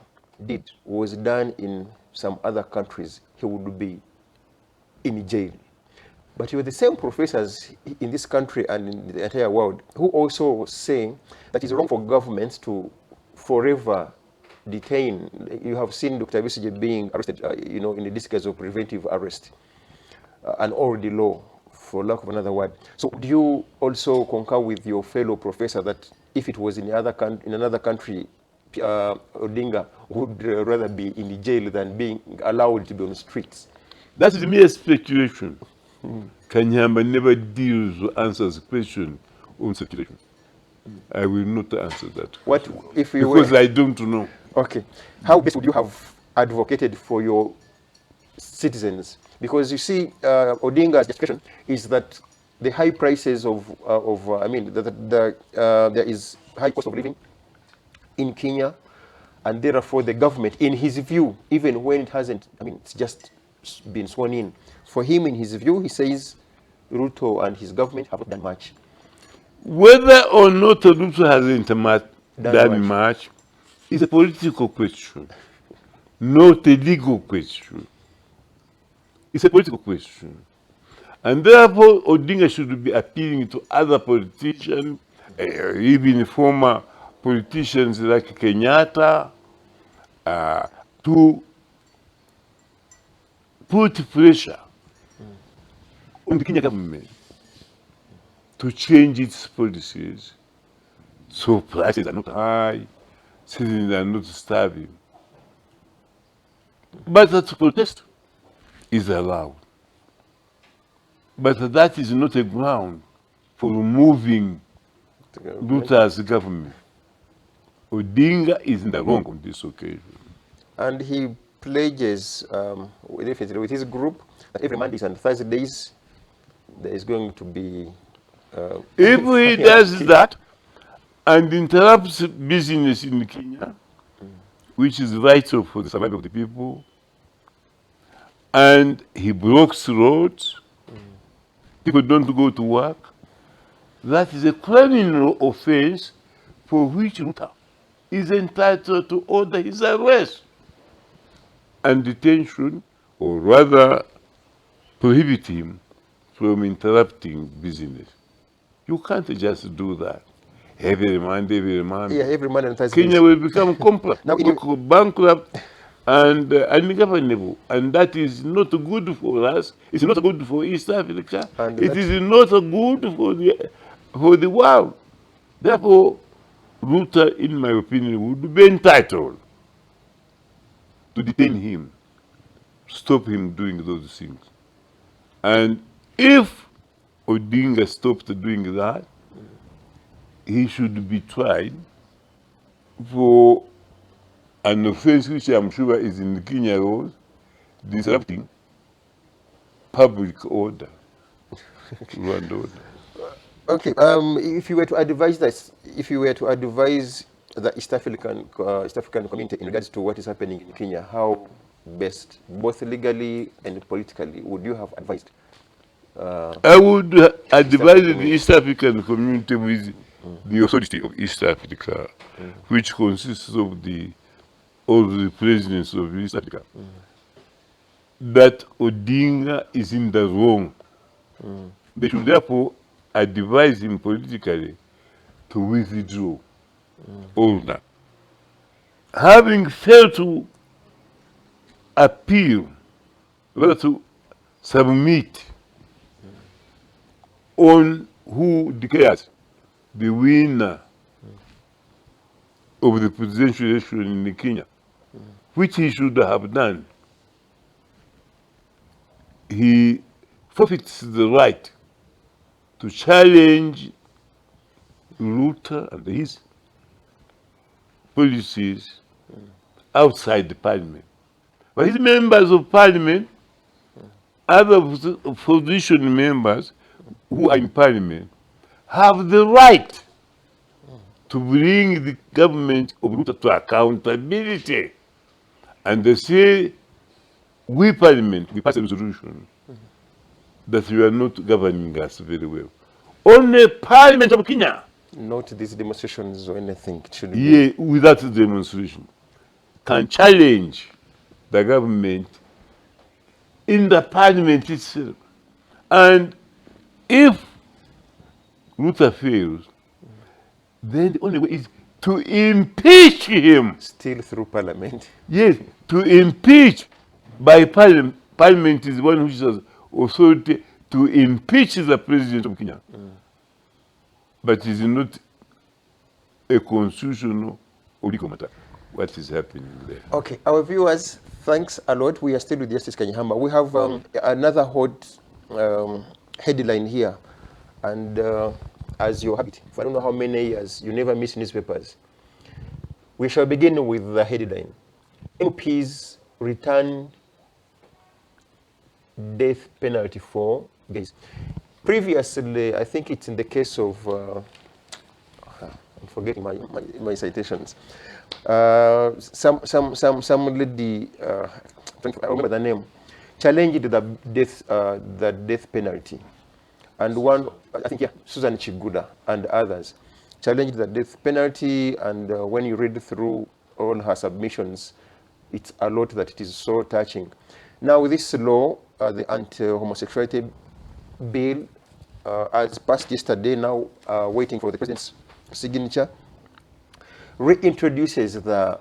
did was done in some other countries, he would be in jail. But you were the same professors in this country and in the entire world who also was saying that it's wrong for governments to forever detain. You have seen Dr. Besigye being arrested, in the disguise of preventive arrest, an old law, for lack of another word. So do you also concur with your fellow professor that if it was in another country, Odinga would rather be in the jail than being allowed to be on the streets? That is mere speculation. Kanyeihamba never deals or answers the question on speculation. I will not answer that. What if you because I don't know. Okay. How best would you have advocated for your citizens? Because you see, Odinga's justification is that the high prices there is high cost of living in Kenya, and therefore the government, in his view, even when it hasn't, it's just been sworn in. For him, in his view, he says Ruto and his government have not done much. Whether or not Ruto hasn't done much is a political question, not a legal question. It's a political question. And therefore, Odinga should be appealing to other politicians, even former politicians like Kenyatta, to put pressure on the Kenya government to change its policies so prices are not high, citizens are not starving. But that protest is allowed. But that is not a ground for removing Ruta's government. Odinga is in the wrong on this occasion. And he pledges with his group that every Mondays and Thursdays there is going to be... if he does that and interrupts business in Kenya, which is vital for the survival of the people, and he blocks roads, people don't go to work, that is a criminal offense for which Ruta is entitled to order his arrest and detention, or rather prohibit him from interrupting business. You can't just do that. Every Monday. Yeah, every Monday and Thursday. Kenya will become bankrupt and ungovernable. And that is not good for us. It's not good for East Africa. It is not good for the world. Therefore, Ruta, in my opinion, would be entitled to detain him, stop him doing those things. And if Odinga stopped doing that, he should be tried for an offense which I'm sure is in the Kenya laws, disrupting public order. Okay, if you were to advise the East African community in regards to what is happening in Kenya, how best, both legally and politically, would you have advised? I would advise the East African community with the authority of East Africa, which consists of all the presidents of East Africa, that Odinga is in the wrong. They should therefore advise him politically to withdraw all that. Having failed to appeal, rather to submit on who declares the winner of the presidential election in Kenya, which he should have done, he forfeits the right to challenge Ruto and his policies outside the parliament. But his members of parliament, other opposition members who are in parliament, have the right to bring the government of Ruto to accountability. And they say, we parliament, we pass a resolution that you are not governing us very well. Only Parliament of Kenya, Not these demonstrations or anything. It should be. yeah, without demonstration, can challenge the government in the parliament itself. And if Ruto fails, then the only way is to impeach him. Still through parliament. Yes, to impeach by parliament. Parliament is one which has authority to impeach the president of Kenya. But it is not a constitutional or legal matter. What is happening there? Okay, our viewers, thanks a lot. We are still with Justice Kanyeihamba. We have another hot headline here. And as your habit, for I don't know how many years, you never miss newspapers. We shall begin with the headline. MPs return death penalty for gays. Previously, I think it's in the case of, I'm forgetting my citations. Some lady, I remember the name, challenged the death penalty. And one, I think, yeah, Susan Chiguda and others challenged the death penalty. And when you read through all her submissions, it's a lot that it is so touching. Now, this law, the anti-homosexuality bill, as passed yesterday, now waiting for the president's signature, reintroduces the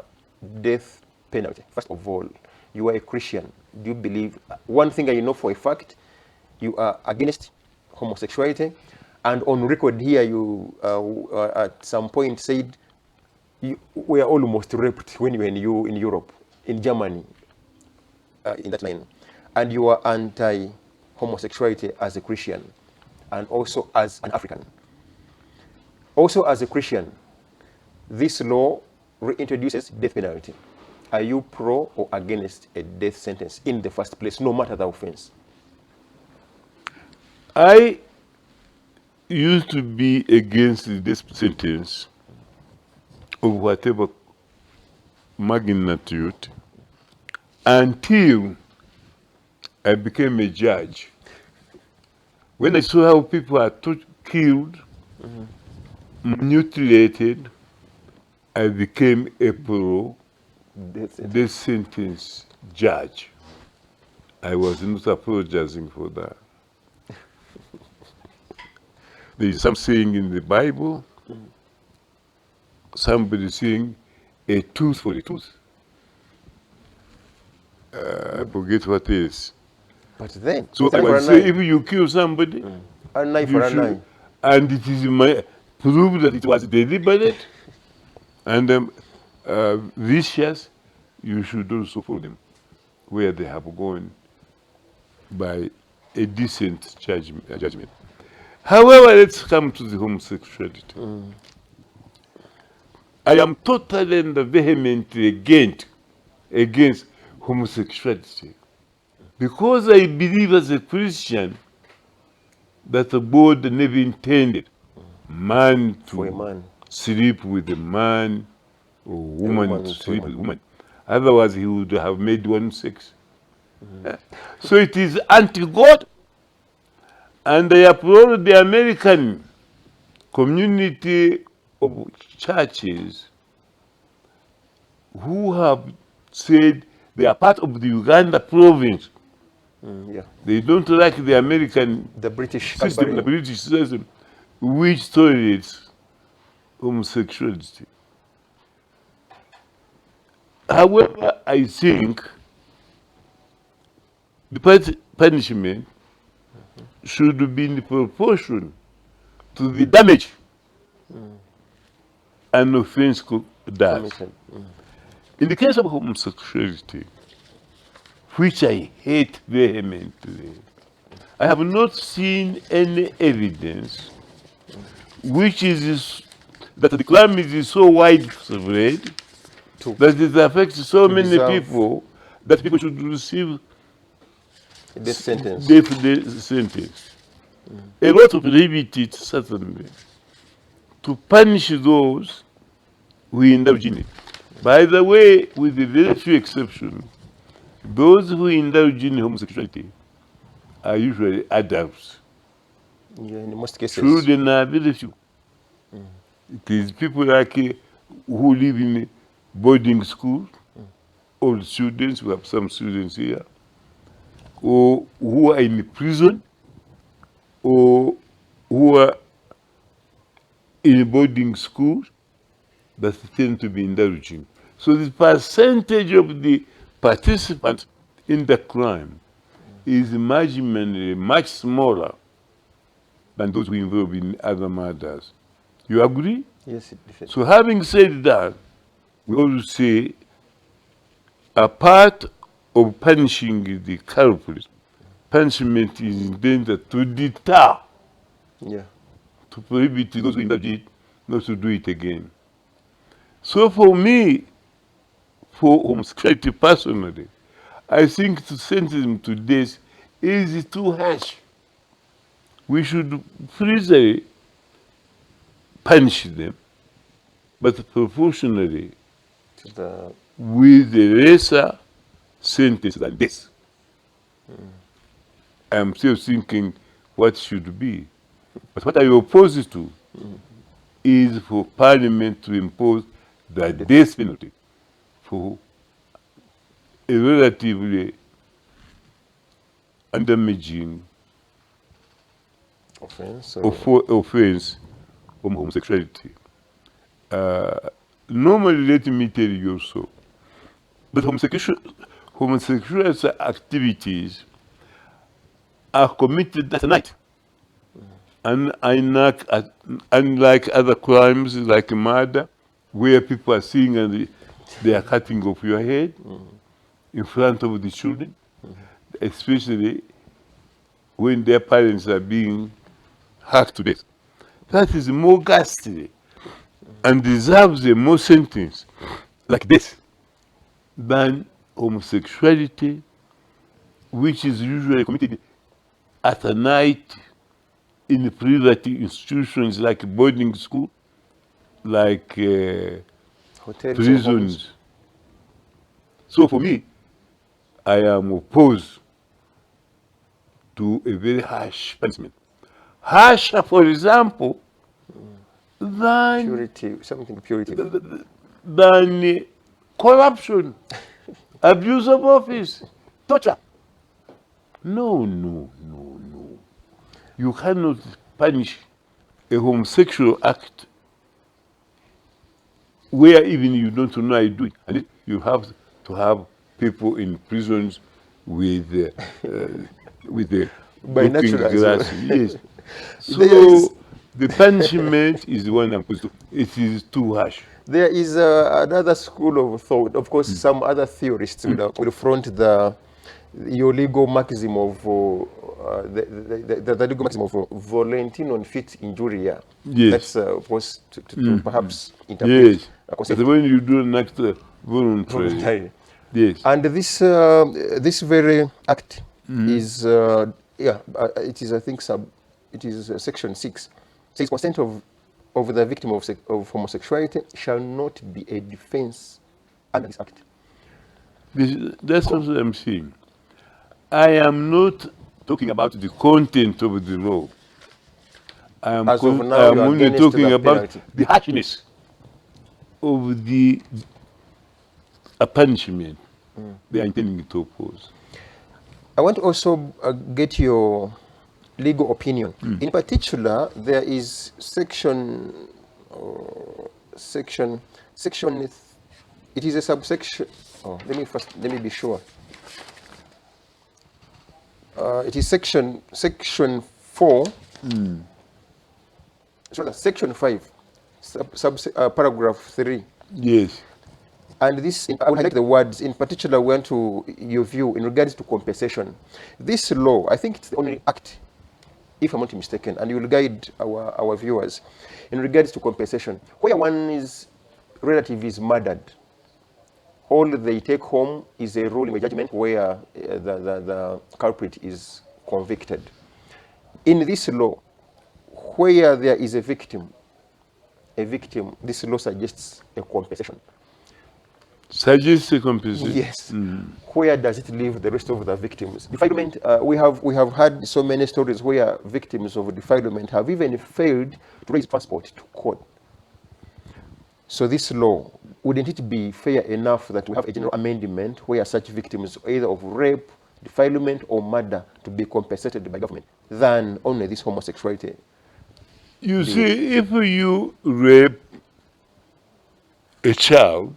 death penalty. First of all, you are a Christian. Do you believe? One thing I know for a fact, you are against homosexuality, and on record here, you at some point said you were almost raped when you were in Europe, in Germany, in that line, and you are anti-homosexuality as a Christian, and also as an African. Also as a Christian, this law reintroduces death penalty. Are you pro or against a death sentence in the first place, no matter the offense? I used to be against the death sentence of whatever magnitude until I became a judge. When I saw how people are killed, mutilated, I became a pro death sentence judge. I was not apologizing for that. There is some saying in the Bible, somebody saying, a tooth for a tooth. I forget what it is. But then, So I would say, if you kill somebody, a knife for a knife, and it is proof that it was deliberate and vicious, you should also follow them where they have gone by a decent judgment. However, let's come to the homosexuality. I am totally and vehemently against homosexuality because I believe as a Christian that the God never intended man to sleep with a man or woman to sleep with a woman. Otherwise, he would have made one sex. So it is anti-God. And I applaud the American community of churches who have said they are part of the Uganda province. Yeah. They don't like the American The British system, the Company. British system, which tolerates homosexuality. However, I think the punishment should be in proportion to the damage an offense does. In the case of homosexuality, which I hate vehemently, I have not seen any evidence which is that the crime is so widespread that it affects so many people that people should receive Death sentence. death sentence. A lot of prohibit it, certainly, to punish those who indulge in it. By the way, with a very few exceptions, those who indulge in homosexuality are usually adults. Yeah, in most cases. Children are very few. It is people like who live in boarding schools, old students, we have some students here, or who are in prison, or who are in boarding schools that tend to be indulging. So the percentage of the participants in the crime is marginally much smaller than those who involved in other murders. You agree? Yes, it definitely. So having said that, we also say a part of punishing the culprit, punishment is intended to deter, Yeah. to prohibit those who indulge it not to do it again. So for me, for homosexuality personally, I think to sentence them to death is too harsh. We should freely punish them, but proportionally To the with a lesser sentence than death. I'm still thinking what should be. But what I oppose to is for Parliament to impose the death penalty for a relatively undamaging offense. offense from homosexuality. Normally, let me tell you also that homosexual activities are committed at night. And unlike other crimes like murder, where people are seeing and they are cutting off your head in front of the children, especially when their parents are being hacked to death. That is more ghastly and deserves a more sentence like this than homosexuality, which is usually committed at night in private institutions like boarding school, like Hotels or prisons. homes. So for me, I am opposed to a very harsh punishment. Harsher, for example, than Purity, something purity. than corruption, abuse of office, torture. No. You cannot punish a homosexual act where even you don't know I do it. And you have to have people in prisons with the Binoculars. glass. Yes. There is- So the punishment is the one I'm supposed to. It is too harsh. There is another school of thought. Of course, some other theorists will front your legal maxim of the legal maxim of volenti non fit injuria. Yes. That's of course to perhaps interpret Yes. a But concept when you do an act voluntarily. voluntarily. Yes. And this very act is it is I think it is section 6 says consent of the victim of homosexuality shall not be a defense under this act. That's what I'm saying. I am not talking about the content of the law. I am As of now, I am you are only against talking the about penalty. the harshness of the punishment they are intending to oppose. I want to also get your legal opinion. In particular, there is section, it is a subsection. Oh, let me be sure. It is section 4, section 5, paragraph 3. Yes. And this, I would highlight the words, in particular, went to your view in regards to compensation. This law, I think it's the only act, if I'm not mistaken, and you will guide our viewers in regards to compensation. Where one's relative is murdered, all they take home is a ruling, a judgment where the culprit is convicted. In this law, where there is a victim, this law suggests a compensation. Suggests a compensation. Yes. Where does it leave the rest of the victims? Defilement. We have had so many stories where victims of defilement have even failed to raise passport to court. So this law, wouldn't it be fair enough that we have a general amendment where such victims, either of rape, defilement, or murder, to be compensated by government, than only this homosexuality? You see, if you rape a child,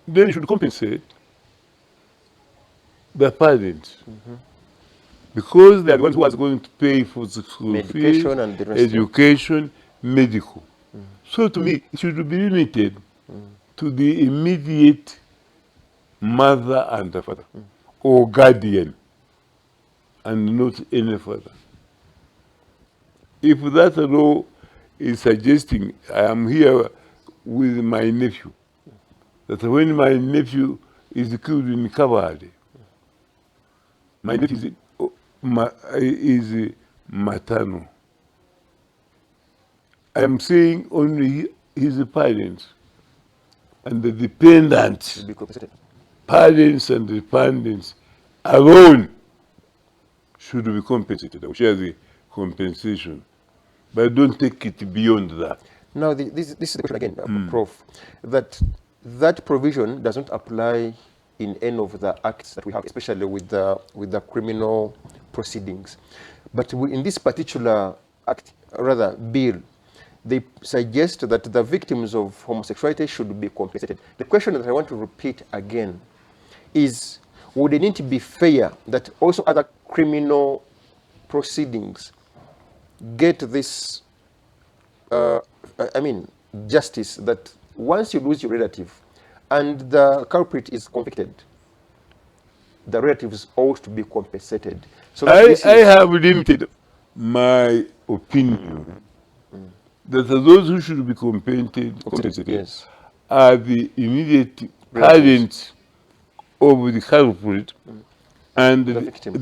then you should compensate the parents. Because they are the ones who are going to pay for the school fees, Medication and the rest. education, medical. So to me, it should be limited to the immediate mother and the father, or guardian, and not any further. If that law is suggesting, I am here with my nephew, that when my nephew is killed in Kabale, my nephew is maternal. I am saying only his parents and the dependents, Be compensated. parents and dependents alone should be compensated. I will share the compensation, but don't take it beyond that. Now, this is the question again, Prof, that provision does not apply in any of the acts that we have, especially with the criminal proceedings. But in this particular act, rather bill, they suggest that the victims of homosexuality should be compensated. The question that I want to repeat again is, would it need to be fair that also other criminal proceedings get this, justice, that once you lose your relative and the culprit is convicted, the relatives ought to be compensated. So that I have limited my opinion that those who should be compensated yes. are the immediate Relatives. parents of the culprit and The victim.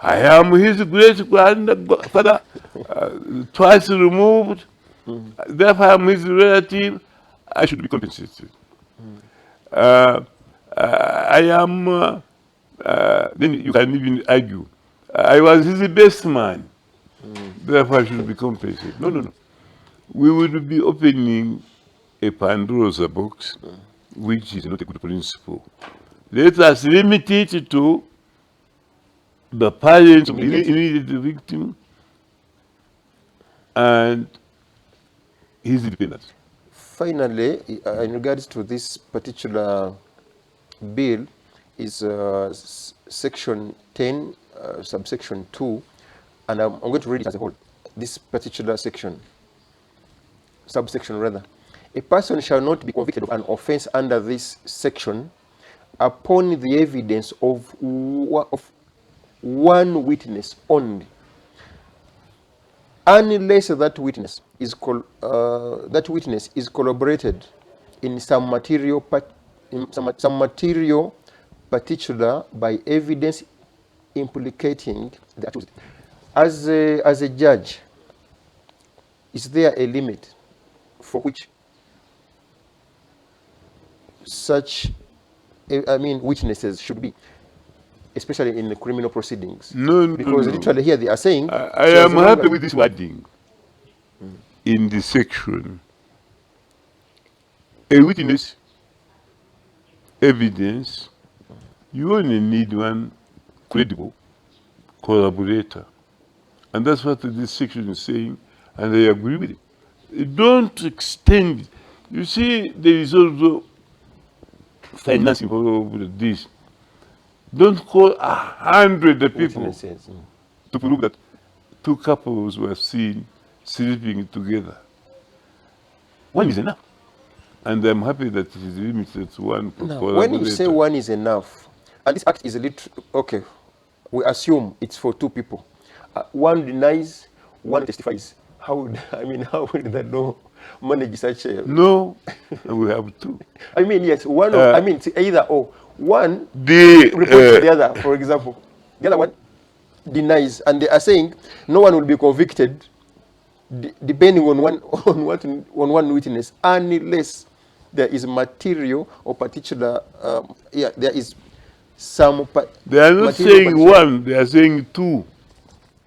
I am his great grandfather, twice removed. Therefore, I am his relative. I should be compensated. I am. Then you can even argue. I was his best man. Therefore, I should be compensated. No. We would be opening a Pandora's box, which is not a good principle. Let us limit it to the parents of the immediate victim and his dependents. Finally, in regards to this particular bill, is section 10, subsection 2, and I'm going to read it as a whole. This particular section, subsection rather. A person shall not be convicted of an offense under this section upon the evidence of one witness only, unless that witness is corroborated in some material particular by evidence implicating the accused. As a judge, is there a limit for which such witnesses should be, especially in the criminal proceedings? No, because no. literally here they are saying, I am happy with this wording in the section. A witness, evidence, you only need one credible collaborator. And that's what this section is saying, and I agree with it. Don't extend it. You see, there is also financing for this. Don't call 100 people witnesses. to prove that two couples were seen sleeping together. One is enough. And I'm happy that it is limited to one collaborator. When you say one is enough, and this act is a little, okay, we assume it's for two people. One denies, one testifies. How would the law manage such a... No, we have two. Yes, one, it's either or. One reports to the other, for example. The other one denies, and they are saying no one will be convicted depending on one witness, unless there is material or particular, there is some... They are not saying one, they are saying two.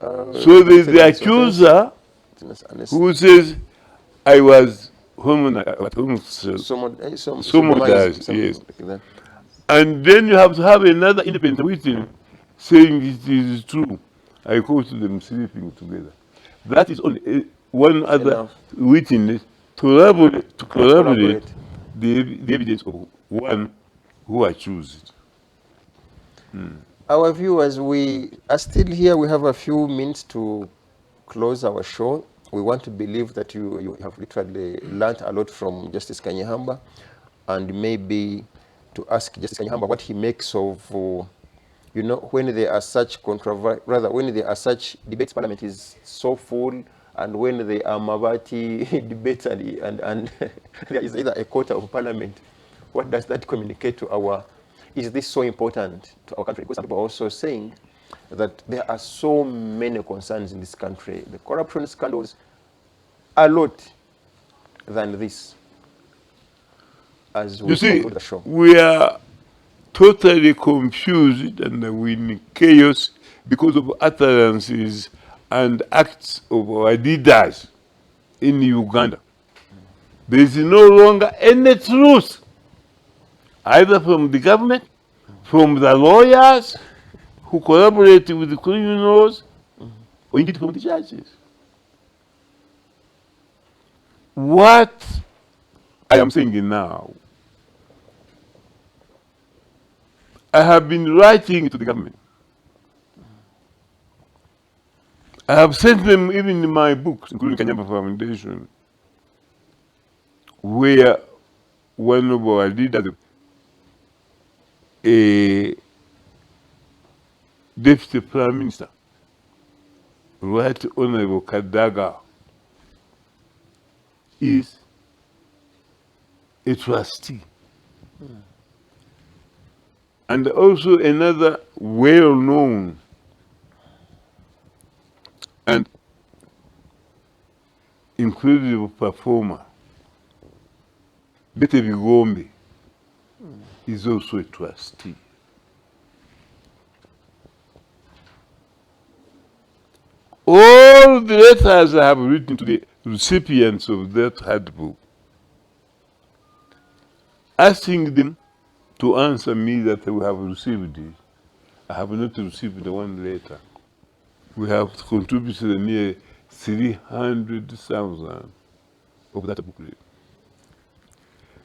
So there is the accuser who says, I was someone does, yes. Like, and then you have to have another independent witness saying it is true. I quote them sleeping together. That is only one other witness to corroborate the evidence of one who accused. Our viewers, we are still here. We have a few minutes to close our show. We want to believe that you have literally learned a lot from Justice Kanyeihamba, and maybe to ask Justice Kanyeihamba what he makes of, when there are such when there are such debates, Parliament is so full, and when there are Mabati debates and there is either a quarter of Parliament. What does that communicate to our... Is this so important to our country? Because some people are also saying that there are so many concerns in this country. The corruption scandals, a lot than this. As we see, the show. We are totally confused and we're in chaos because of utterances and acts of our leaders in Uganda. There is no longer any truth, either from the government, from the lawyers who collaborate with the criminals, or indeed from the judges. What I am saying now, I have been writing to the government. I have sent them even in my books, including Kanyeihamba Foundation, where one of our leaders, a deputy prime minister, Right Honorable Kadaga, is a trustee. And also another well-known and incredible performer, Bete Bigombe, is also a trustee. All the letters I have written to the recipients of that handbook, asking them to answer me that we have received it. I have not received one letter. We have contributed near 300,000 of that booklet.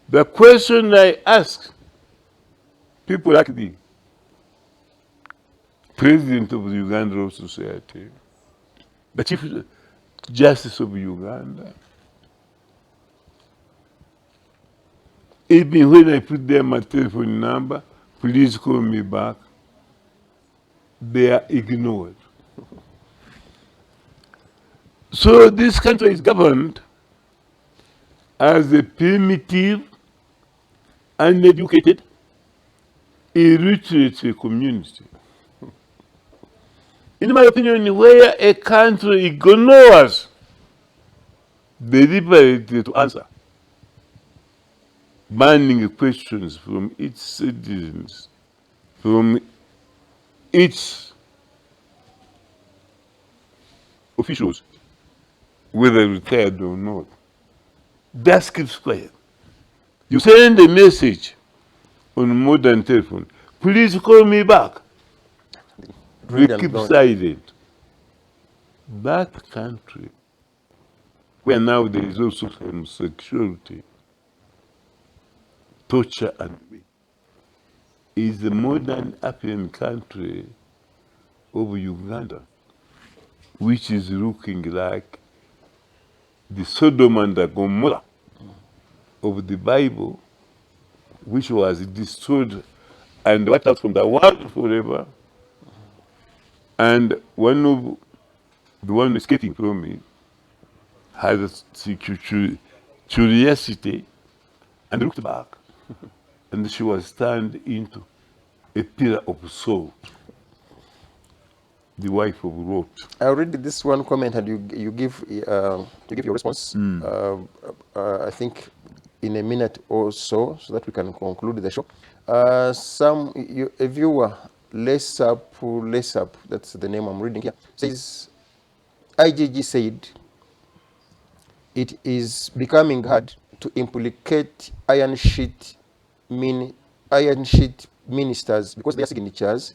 The question I ask people like the President of the Uganda Law Society, the Chief Justice of Uganda, even when I put there my telephone number, please call me back. they are ignored. So this country is governed as a primitive, uneducated, illiterate community. In my opinion, where a country ignores the liberty to answer banning questions from its citizens, from its officials, whether retired or not, that keeps quiet. You send a message on modern telephone, please call me back. They keep silent. That country, where now there is also homosexuality, torture and rape, is the modern African country of Uganda, which is looking like the Sodom and the Gomorrah of the Bible, which was destroyed and wiped out from the world forever. And one of the one escaping from it had a curiosity and looked back, and she was turned into a pillar of salt, the wife of Lot. I read this one comment and you give your response. I think in a minute or so that we can conclude the show. A viewer, less up, that's the name I'm reading here, says IGG said it is becoming hard to implicate iron sheet ministers because their signatures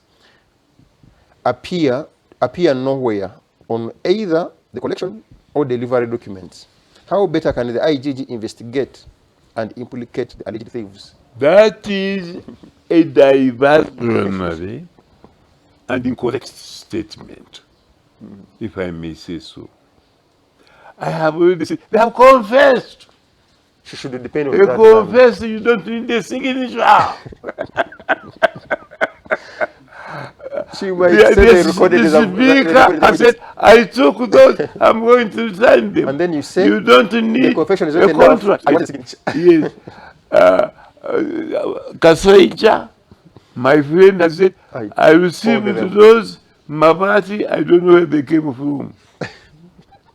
appear nowhere on either the collection or delivery documents. How better can the IGG investigate and implicate the alleged thieves? That is a diversionary and incorrect statement, if I may say so. I have already said, they have confessed. She should depend on They that. confessed, you don't need the signature. She might say they recorded the speaker, I said, I took those, I'm going to sign them. And then you say, you don't need the confession is a not enough. contract. I want a signature. Yes. Kasaija, my friend, has said, I received those Mabati, I don't know where they came from.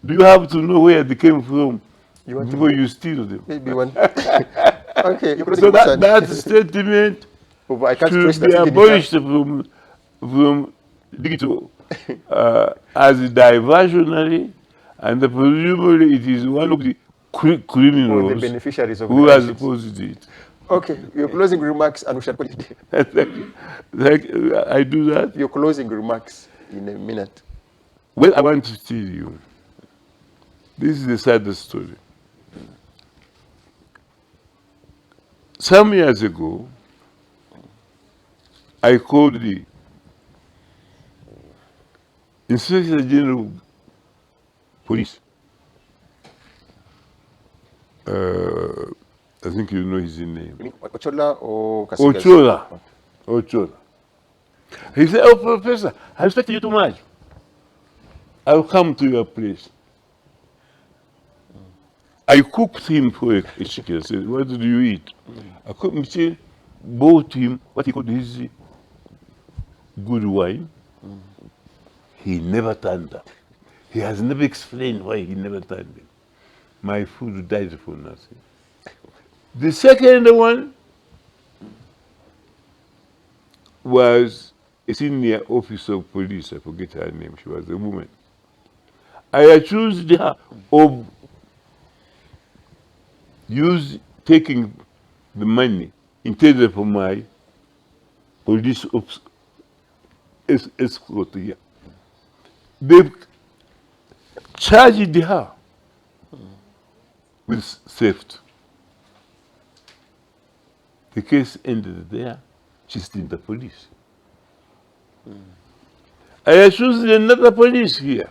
Do you have to know where they came from before you steal them? Maybe one. Okay. So that statement I can't should be abolished from digital as diversionary, and presumably it is one of the criminals the beneficiaries of who the has posted it. Okay, your closing remarks, and we shall put it. I do that. Your closing remarks in a minute. Well, I want to tell you, this is the saddest story. Some years ago, I called the Inspector General of Police. I think you know his name. You mean Ochola or Kasigas? Ochola. Ochola. He said, oh, Professor, I respect you too much. I'll come to your place. I cooked him for a chicken. I said, what do you eat? I cooked him, bought him what he called his good wine. He never turned up. He has never explained why he never turned up. My food died for nothing. The second one was a senior officer of police. I forget her name. She was a woman. I accused her of taking the money intended for my police escort here. They charged her with theft. The case ended there. She's still in the police. I accused another police here.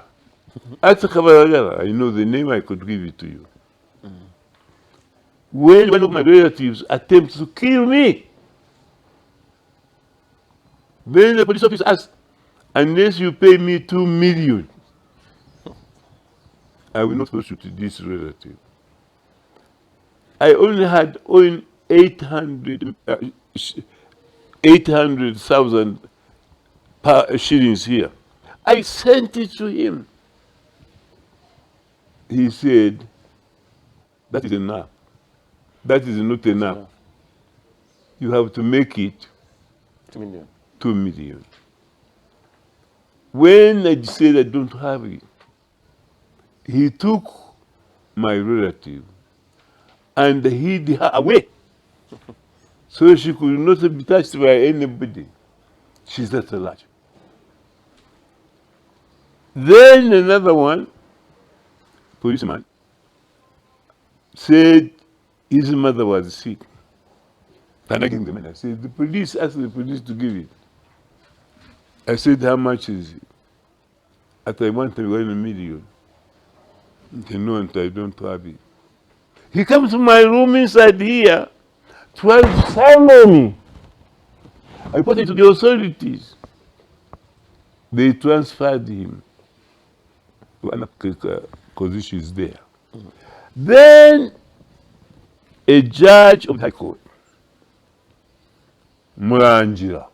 At Kabaragara, I know the name, I could give it to you. When one of my relatives attempted to kill me, then the police officer asked, unless you pay me 2 million, I will not pursue this relative. I only had 800,000 shillings here. I sent it to him. He said, that is enough. That is not enough. You have to make it 2 million. 2 million. When I said I don't have it, he took my relative and hid her away so she could not be touched by anybody. She's not alive. Then another one, policeman, said his mother was sick. And I gave the money. I said, the police asked the police to give it. I said, how much is it? At I want 1 million. He no, and I don't have it. He comes to my room inside here, tries to follow me. I put it to the authorities. They transferred him to an because she's there. Then a judge of the High Court, Murangira,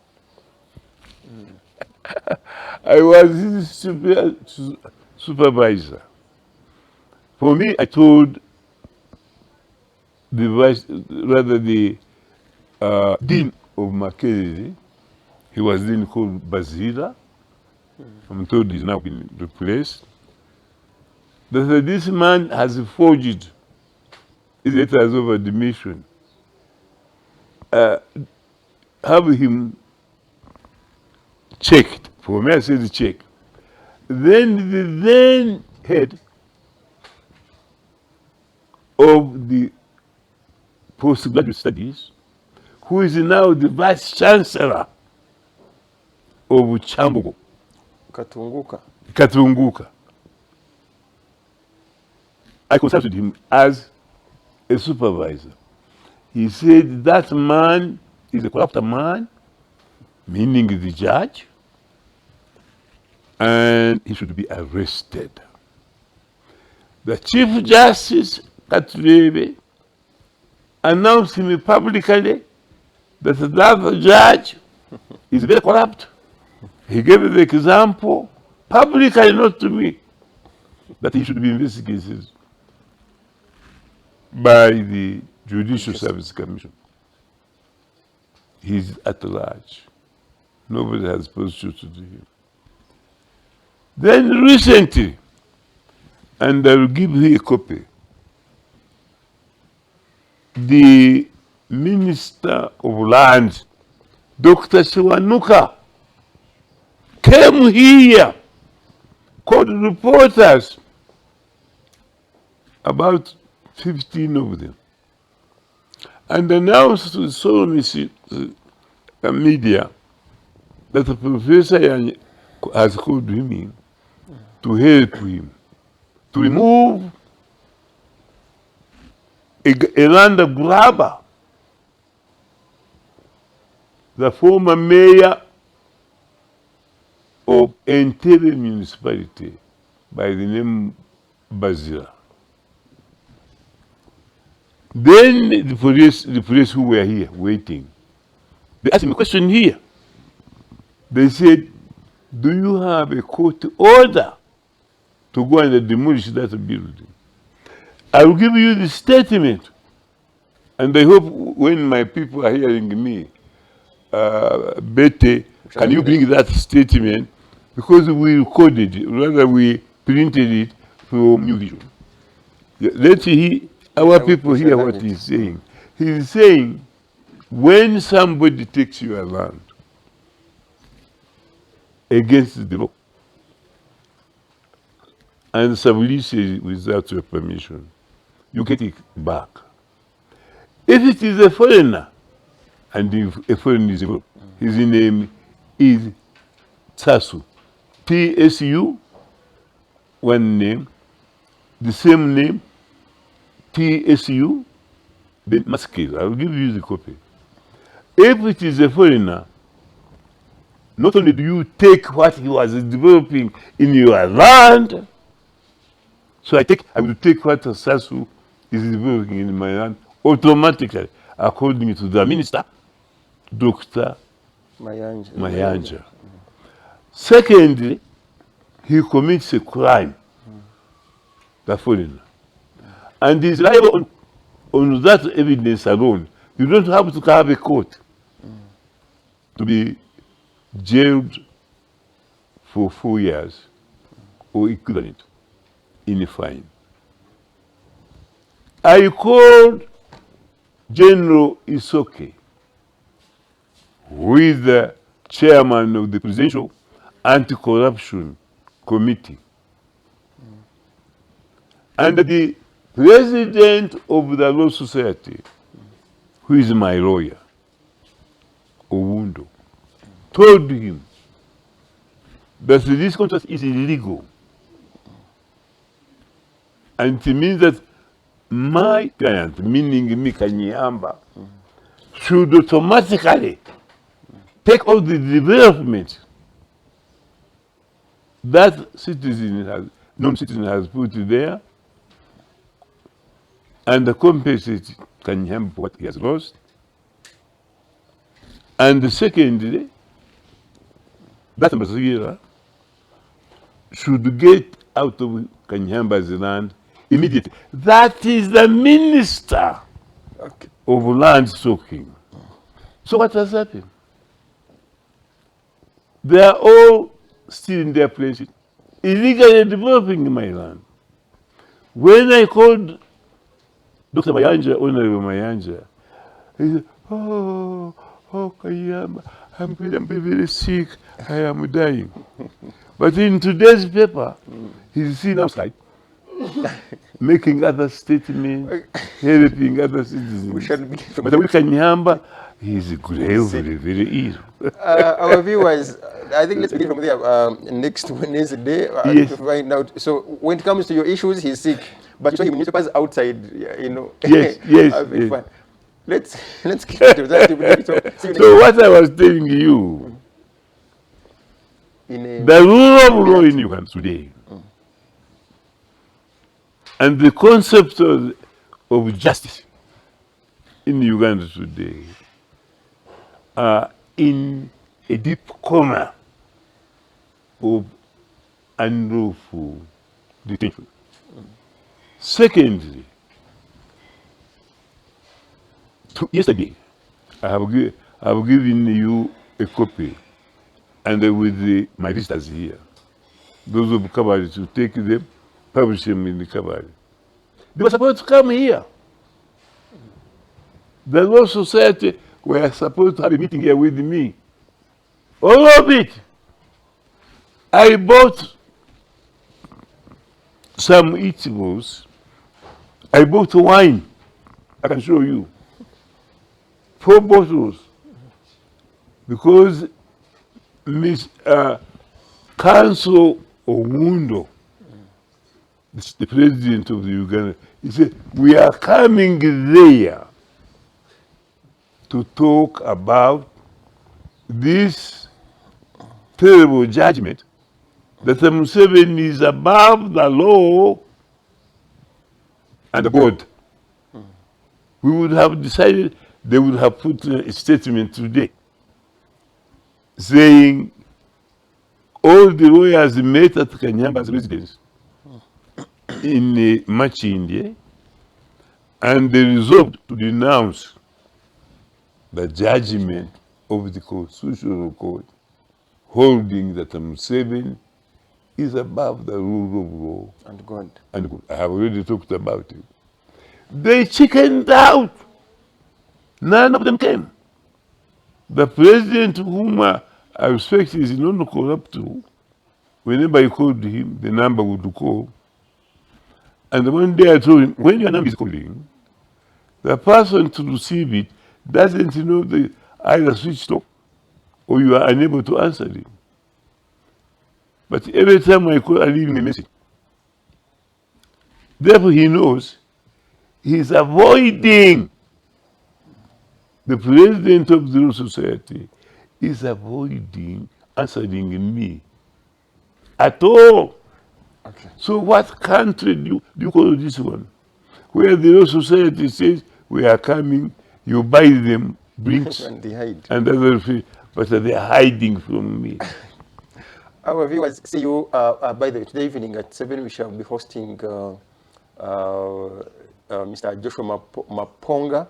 I was his supervisor. For me, I told the dean of Mackenzie, he was then called Basila. I'm told he's now been replaced. That this man has forged his letters of admission. Have him checked. For me, I said check. Then the then head of the postgraduate studies, who is now the vice chancellor of Chambogo, Katunguka. I consulted him as a supervisor. He said that man is a corrupt man, meaning the judge, and he should be arrested. The Chief Justice Katurebe announced him publicly that that judge is very corrupt. He gave the example publicly, not to me, that he should be investigated by the Judicial Service Commission. He's at large. Nobody has prosecuted him. Then recently, and I will give you a copy, the Minister of Land, Dr. Siwanuka, came here, called reporters, about 15 of them, and announced to the media that the professor has called him in to help him to remove a land grabber, the former mayor of Entebbe municipality by the name Bazira. Then the police who were here waiting, they asked me a question here. They said, do you have a court order to go and demolish that building? I will give you the statement. And I hope when my people are hearing me, Betty, can you bring that statement? Because we recorded it, rather we printed it from New Vision. Let's hear our people hear what he's saying. He's saying, when somebody takes your land against the law and subleases without your permission, you get it back. If it is a foreigner, and if a foreigner is involved, his name is Tsasu, TSU, one name, the same name, TSU, then Maskil. I will give you the copy. If it is a foreigner, not only do you take what he was developing in your land, so I will take what Sasu is developing in my land automatically, according to the minister, Dr. Mayanja. Secondly, he commits a crime, the foreigner, and is liable on that evidence alone. You don't have to have a court to be jailed for 4 years or equivalent in a fine. I called General Isoke, who is the chairman of the Presidential Anti-Corruption Committee, and the president of the Law Society, who is my lawyer, Owundo, told him that this contract is illegal. And it means that my client, meaning me, Kanyeihamba, should automatically take all the development that non-citizen has put there and compensate Kanyeihamba for what he has lost. And secondly, that Ambassador should get out of Kanyehamba's land immediately. That is the minister of land stocking. So what has happened? They are all still in their places, illegally developing my land. When I called Dr. Mayanja, Honorable Mayanja, he said, oh, Kanyeihamba, I'm very sick, I am dying. But in today's paper, he's seen outside, making other statements, helping other citizens. But with Kanyeihamba, he's gravely, very ill. Our viewers, I think let's begin from there. Next Wednesday, Yes. to find out. So when it comes to your issues, he's sick. But so newspapers outside, Yes, having yes. fun. Let's get to that. So what I was telling you, the rule of law in Uganda today, and the concept of justice in Uganda today are in a deep coma of unlawful detention. Secondly, yesterday, I have given you a copy, and with my visitors here, those of Kabari, to take them, publish them in the Kabari. They were supposed to come here. The Law Society were supposed to have a meeting here with me. All of it. I bought some eatables. I bought wine. I can show you. 4 bottles. Because Miss Council Owundo, the president of the Uganda, he said, we are coming there to talk about this terrible judgment that Museveni is above the law and God. We would have decided, they would have put a statement today saying all the lawyers met at Kanyehamba's residence in Machinde, and they resolved to denounce the judgment of the Constitutional Court holding that Museveni is above the rule of law And God. and God. I have already talked about it. They chickened out. None of them came. The president, whom I respect, is non-corrupt. Whenever I called him, the number would call. And one day I told him, when your number is calling, the person to receive it doesn't know the either switched off or you are unable to answer it. But every time I call, I leave him a message. Therefore, he knows he's avoiding. The president of the Law Society is avoiding answering me at all. Okay. So what country do you call this one? Where the Law Society says, we are coming, you buy them drinks And they hide. and other things, but they're hiding from me. Our viewers, see you, by the way, today evening at 7, we shall be hosting Mr. Joshua Maponga.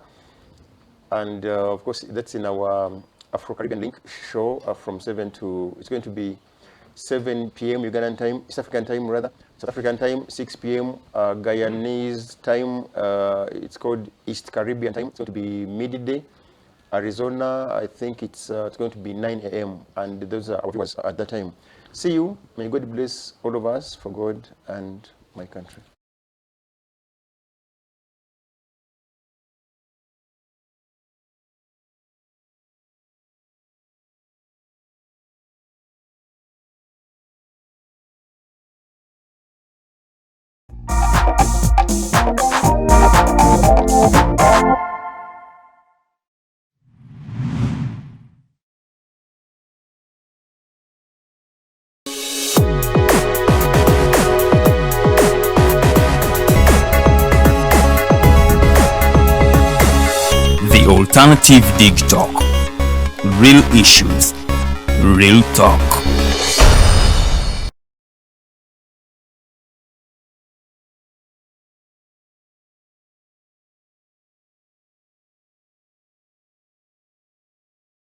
And of course, that's in our Afro-Caribbean Link show from 7 to, it's going to be 7 p.m. Ugandan time, East African time rather, South African time, 6 p.m. Guyanese time, it's called East Caribbean time, it's going to be midday. Arizona, I think it's going to be 9 a.m. and those are our viewers at that time. See you. May God bless all of us for God and my country. The Alternative Digitalk. Real issues, real talk.